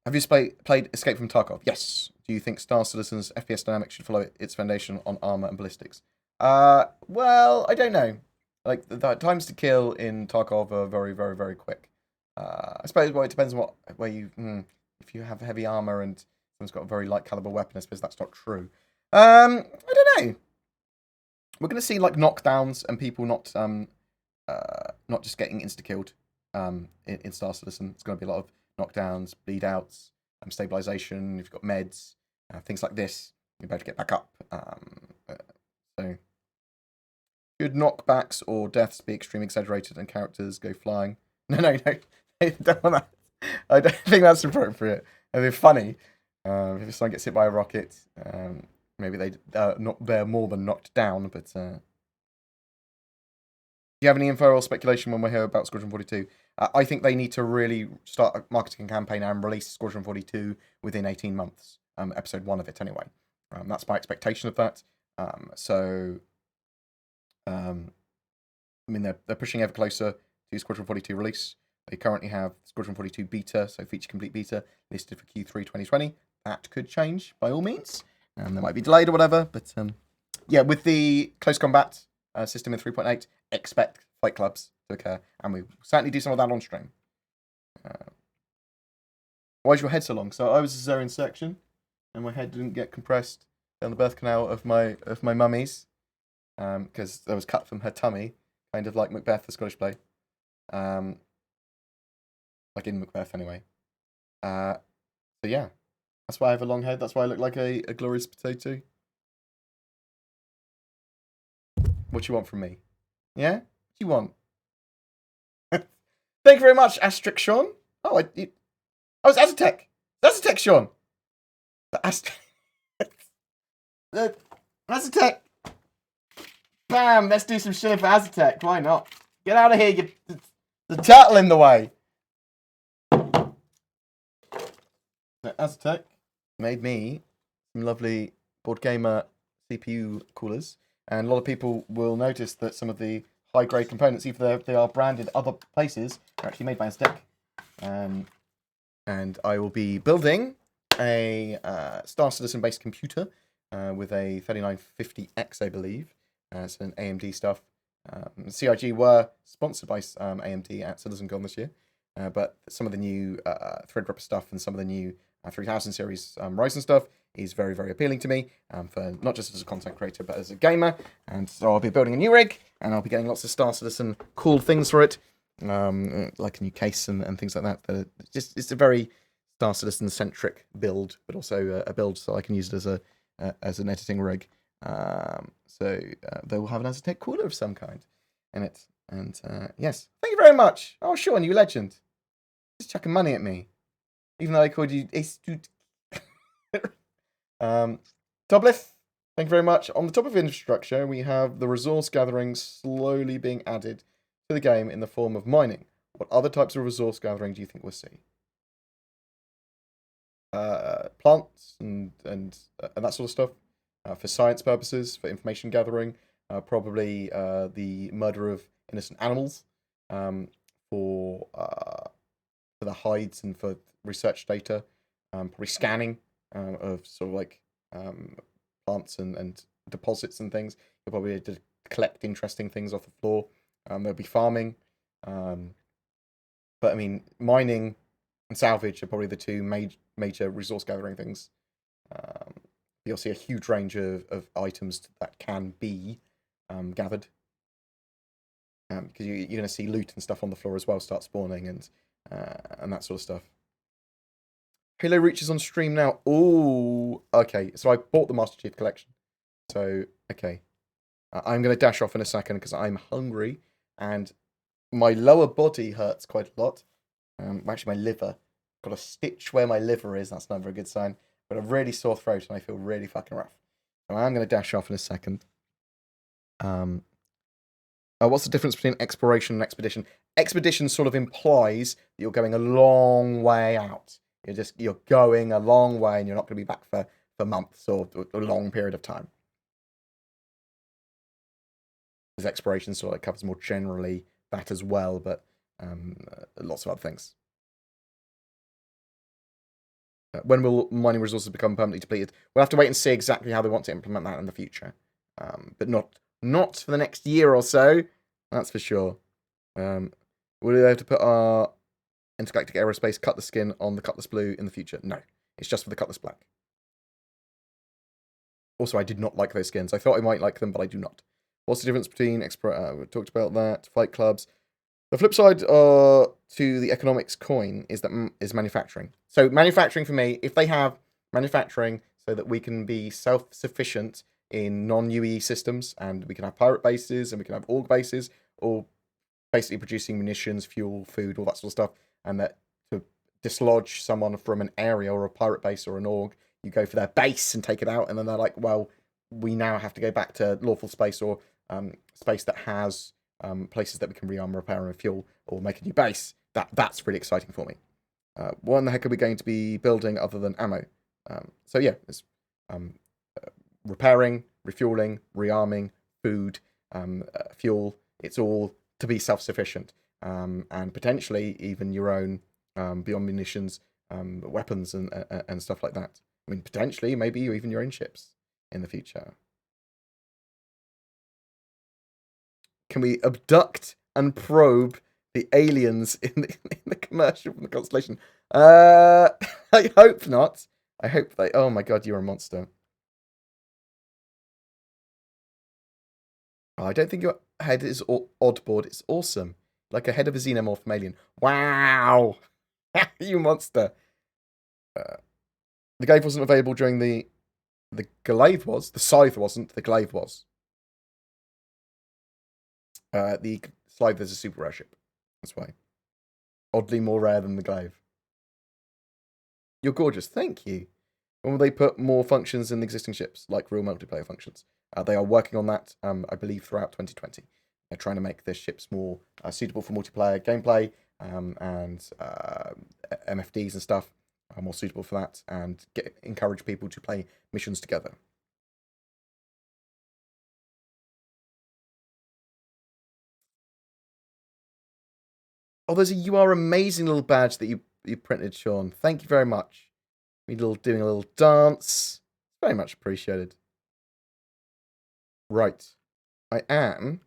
Have you played Escape from Tarkov? Yes. Do you think Star Citizen's FPS dynamics should follow its foundation on armor and ballistics? Well, I don't know. Like, the times to kill in Tarkov are very, very, very quick. I suppose it depends on where you... if you have heavy armor and someone's got a very light caliber weapon, I suppose that's not true. I don't know. We're going to see, like, knockdowns and people not just getting insta-killed in Star Citizen. It's going to be a lot of knockdowns, bleed outs, stabilization. You've got meds, things like this. You're about to get back up. So, should knockbacks or deaths be extremely exaggerated and characters go flying? No. Don't want that. I don't think that's appropriate. It'd be funny if someone gets hit by a rocket. Maybe they're more than knocked down, but do you have any info or speculation when we're here about Squadron 42? I think they need to really start a marketing campaign and release Squadron 42 within 18 months. Episode 1 of it, anyway. That's my expectation of that. I mean, they're pushing ever closer to Squadron 42 release. They currently have Squadron 42 beta, so feature complete beta, listed for Q3 2020. That could change by all means. They might be delayed or whatever, but yeah, with the close combat system in 3.8, expect fight clubs to occur, and we will certainly do some of that on stream. Why is your head so long? So I was a cesarean section, and my head didn't get compressed down the birth canal of my mummy's, because I was cut from her tummy, kind of like Macbeth, the Scottish play. Like in Macbeth, anyway. So yeah, that's why I have a long head. That's why I look like a glorious potato. What do you want from me? Yeah? What do you want? Thank you very much, Astric Sean. Oh, it's Azatec. Azatec Sean. The Azatec. Bam, let's do some shit for Azatec. Why not? Get out of here, the turtle in the way. Azatec made me some lovely BoredGamer CPU coolers, and a lot of people will notice that some of the high-grade components, even though they are branded other places, are actually made by Azatec. And I will be building a Star Citizen-based computer with a 3950X, I believe. It's an AMD stuff. CIG were sponsored by AMD at CitizenCon this year, but some of the new Threadripper stuff and some of the new 3000 series Ryzen stuff is very, very appealing to me, for not just as a content creator, but as a gamer. And so I'll be building a new rig, and I'll be getting lots of Star Citizen cool things for it, like a new case and things like that. But it's a very Star Citizen-centric build, but also a build so I can use it as an editing rig. So they will have an Azatec cooler of some kind in it. And yes, thank you very much. Oh, Sean, you legend. Just chucking money at me. Even though I called you Toblith, thank you very much. On the top of infrastructure, we have the resource gathering slowly being added to the game in the form of mining. What other types of resource gathering do you think we'll see? Plants and that sort of stuff. For science purposes, for information gathering, probably the murder of innocent animals, for the hides and for research data, probably scanning of sort of like plants and deposits and things. You'll probably be able to collect interesting things off the floor. There'll be farming, but I mean, mining and salvage are probably the two major resource gathering things. You'll see a huge range of items that can be gathered. Because you're going to see loot and stuff on the floor as well start spawning and that sort of stuff. Halo Reach is on stream now. Oh, okay. So I bought the Master Chief Collection. So, okay. I'm going to dash off in a second because I'm hungry and my lower body hurts quite a lot. Actually, my liver. Got a stitch where my liver is. That's never a good sign. But a really sore throat and I feel really fucking rough. So I'm going to dash off in a second. What's the difference between exploration and expedition? Expedition sort of implies that you're going a long way out. You're going a long way and you're not going to be back for months or a long period of time. Because exploration sort of like covers more generally that as well, but lots of other things. When will mining resources become permanently depleted? We'll have to wait and see exactly how they want to implement that in the future. But not for the next year or so, that's for sure. Will we have to put our intergalactic aerospace Cutlass skin on the Cutlass Blue in the future? No, it's just for the Cutlass Black. Also, I did not like those skins. I thought I might like them, but I do not. What's the difference between we talked about that, fight clubs? The flip side to the economics coin is manufacturing. So manufacturing for me, if they have manufacturing so that we can be self-sufficient in non-UE systems and we can have pirate bases and we can have org bases, or basically producing munitions, fuel, food, all that sort of stuff, and that to dislodge someone from an area or a pirate base or an org you go for their base and take it out, and then they're like, well, we now have to go back to lawful space or space that has places that we can rearm, repair, and refuel, or make a new base. That's really exciting for me. What in the heck are we going to be building other than ammo? So yeah, there's repairing, refueling, rearming, food, fuel. It's all to be self-sufficient, and potentially even your own beyond munitions, weapons and stuff like that. I mean, potentially, maybe even your own ships in the future. Can we abduct and probe the aliens in the commercial from the constellation? I hope not. I hope they... Oh my god, you're a monster. Oh, I don't think your head is oddboard. It's awesome. Like a head of a xenomorph from Alien. Wow! You monster. The glaive wasn't available during the glaive was. The scythe wasn't. The glaive was. The scythe is a super rare ship. That's why. Oddly more rare than the glaive. You're gorgeous. Thank you. When will they put more functions in the existing ships, like real multiplayer functions? They are working on that, I believe, throughout 2020. They're trying to make their ships more suitable for multiplayer gameplay, and MFDs and stuff are more suitable for that, and encourage people to play missions together. Oh, there's a "You Are Amazing" little badge that you printed, Sean. Thank you very much. Doing a little dance. Very much appreciated. Right. I am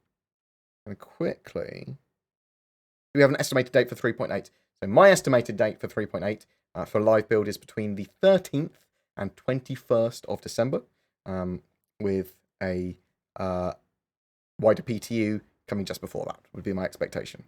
going to quickly... Do we have an estimated date for 3.8? So my estimated date for 3.8 for live build is between the 13th and 21st of December, with a wider PTU coming just before that, would be my expectation.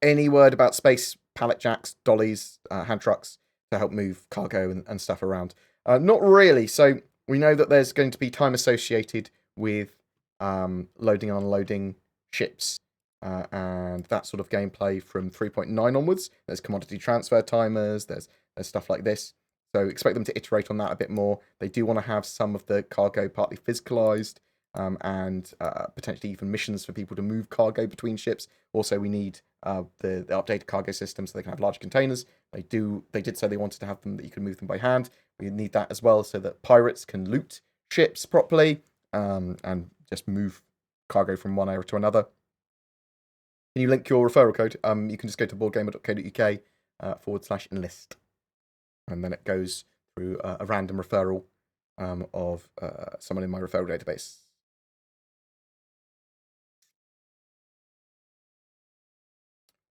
Any word about space pallet jacks, dollies, hand trucks to help move cargo and stuff around? Not really. So we know that there's going to be time associated with loading and unloading ships and that sort of gameplay from 3.9 onwards. There's commodity transfer timers, there's stuff like this. So expect them to iterate on that a bit more. They do want to have some of the cargo partly physicalized, and potentially even missions for people to move cargo between ships. Also, we need the updated cargo system so they can have larger containers. They did say they wanted to have them that you can move them by hand. We need that as well so that pirates can loot ships properly, and just move cargo from one area to another. Can you link your referral code? You can just go to boardgamer.co.uk/enlist. And then it goes through a random referral of someone in my referral database.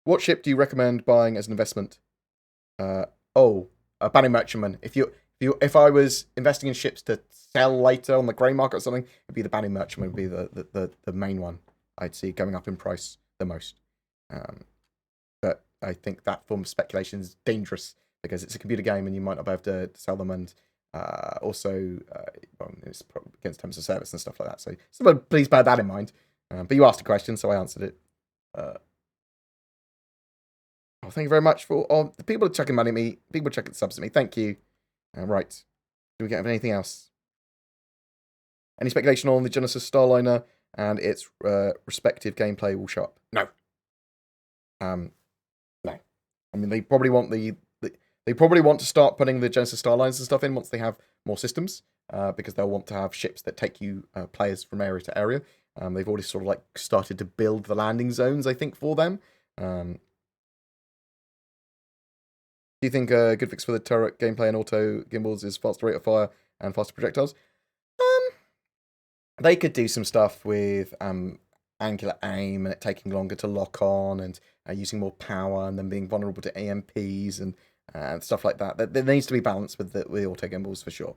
What ship do you recommend buying as an investment? A Banner Merchantman. If I was investing in ships to sell later on the grey market or something, it'd be the Banner Merchantman would be the main one I'd see going up in price the most. But I think that form of speculation is dangerous because it's a computer game and you might not be able to sell them, and also it's against terms of service and stuff like that. So please bear that in mind. But you asked a question, so I answered it. Thank you very much for the people chucking money at me. People chucking subs at me. Thank you. Right. Do we get anything else? Any speculation on the Genesis Starliner and its respective gameplay will show up? No. No. I mean, they probably want they probably want to start putting the Genesis Starliners and stuff in once they have more systems, because they'll want to have ships that take you players from area to area. They've already sort of like started to build the landing zones, I think, for them. Do you think a good fix for the turret gameplay and auto gimbals is faster rate of fire and faster projectiles? They could do some stuff with angular aim and it taking longer to lock on, and using more power, and then being vulnerable to AMPs and stuff like that. There needs to be balance with the auto gimbals for sure.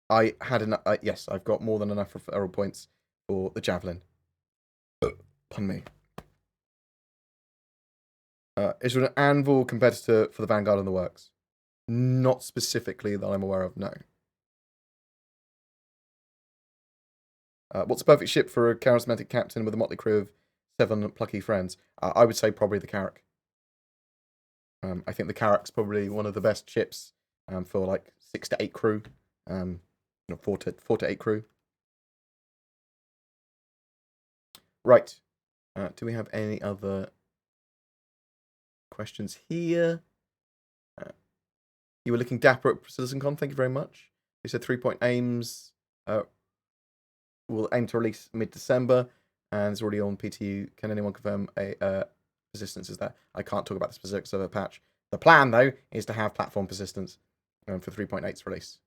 I had enough. Yes, I've got more than enough referral points for the Javelin. Pardon me. Is there an Anvil competitor for the Vanguard in the works? Not specifically that I'm aware of, no. What's the perfect ship for a charismatic captain with a motley crew of 7 plucky friends? I would say probably the Carrack. I think the Carrack's probably one of the best ships for like 6 to 8 crew. 4 to 8 crew. Right. Do we have any other questions here? You were looking dapper at CitizenCon. Thank you very much. You said 3-point aims will aim to release mid-December and is already on PTU. Can anyone confirm a persistence is there? I can't talk about the specifics of a patch. The plan, though, is to have platform persistence for 3.8's release.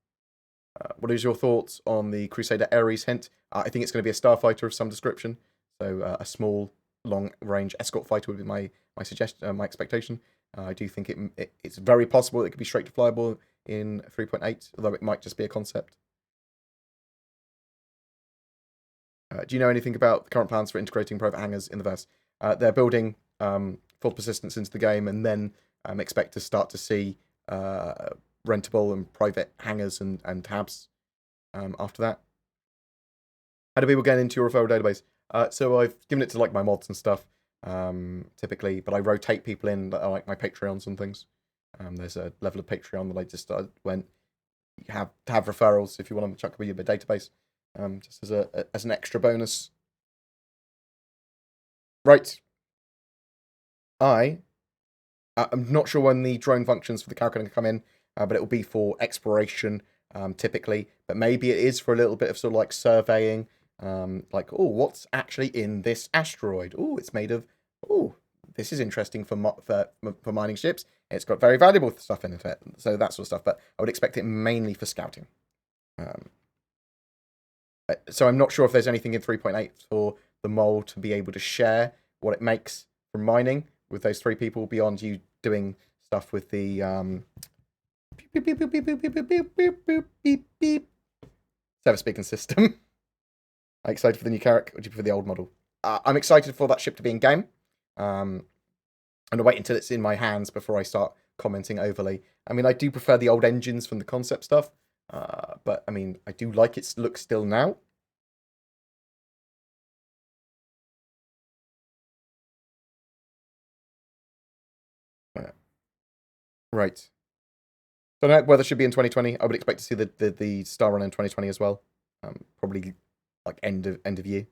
What is your thoughts on the Crusader Ares hint? I think it's going to be a starfighter of some description. So a small, long-range escort fighter would be my suggestion, my expectation. I do think it's very possible it could be straight to flyable in 3.8, although it might just be a concept. Do you know anything about the current plans for integrating private hangars in the verse? They're building full persistence into the game, and then expect to start to see rentable and private hangars and tabs after that. How do people get into your referral database? So I've given it to like my mods and stuff, typically, but I rotate people in that are like my Patreons and things. There's a level of Patreon that I just went. You have to have referrals if you want to chuck with your database, just as an extra bonus. Right. I'm not sure when the drone functions for the character can come in, but it will be for exploration, typically. But maybe it is for a little bit of sort of like surveying, like, oh, what's actually in this asteroid? Oh, it's made of. Oh, this is interesting for mining ships. It's got very valuable stuff in it, so that sort of stuff. But I would expect it mainly for scouting. So I'm not sure if there's anything in 3.8 for the mole to be able to share what it makes from mining with those 3 people beyond you doing stuff with the service beacon system. Are you excited for the new Carrack, or do you prefer the old model? I'm excited for that ship to be in game. I'm going to wait until it's in my hands before I start commenting overly. I mean, I do prefer the old engines from the concept stuff, but I mean, I do like its look still now. Right. Don't know whether it should be in 2020. I would expect to see the Star Run in 2020 as well. Probably like end of year.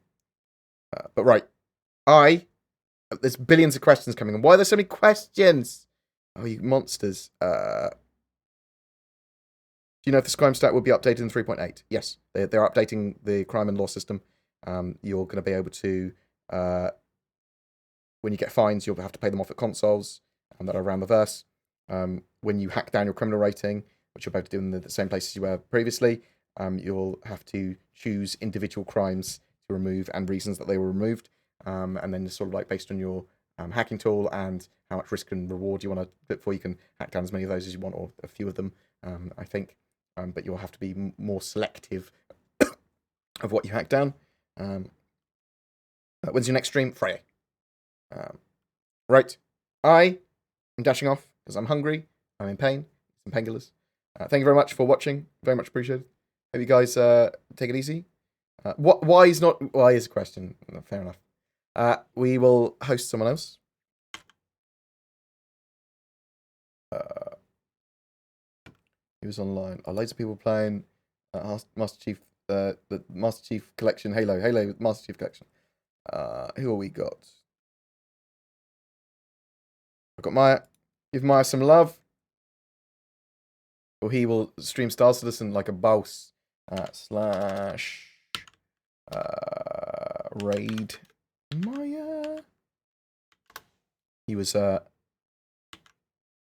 But right. There's billions of questions coming in. Why are there so many questions? Oh, you monsters. Do you know if the crime stat will be updated in 3.8? Yes. They're updating the crime and law system. You're going to be able to, when you get fines, you'll have to pay them off at consoles that are around the verse. When you hack down your criminal rating, which you're able to do in the same places you were previously, you'll have to choose individual crimes to remove and reasons that they were removed. And then sort of like based on your hacking tool and how much risk and reward you want to, before you can hack down as many of those as you want, or a few of them, I think. But you'll have to be more selective of what you hack down. When's your next stream? Friday. Right. I am dashing off because I'm hungry. I'm in pain. Some painkillers. Thank you very much for watching. Very much appreciated. Hope you guys take it easy. Why is a question? Fair enough. We will host someone else. He was online. Loads of people playing Master Chief, the Master Chief Collection, Halo Master Chief Collection. Who have we got? I've got Maya. Give Maya some love. Or he will stream Star Citizen like a boss. Slash raid Maya. He was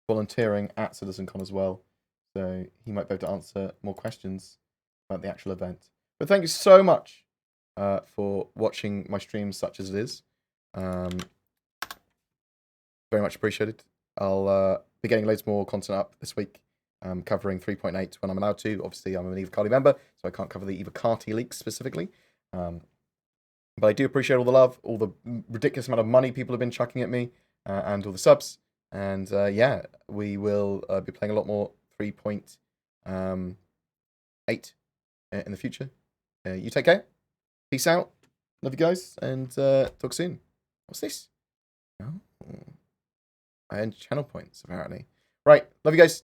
volunteering at CitizenCon as well, so he might be able to answer more questions about the actual event. But thank you so much for watching my streams, such as it is. Very much appreciated. I'll be getting loads more content up this week, covering 3.8 when I'm allowed to. Obviously, I'm an Eva Carty member, so I can't cover the Eva Carty leaks specifically. But I do appreciate all the love, all the ridiculous amount of money people have been chucking at me, and all the subs. And yeah, we will be playing a lot more 3.8 in the future. You take care. peace out. Love you guys, and talk soon. What's this? Oh, I earned channel points, apparently. Right, love you guys.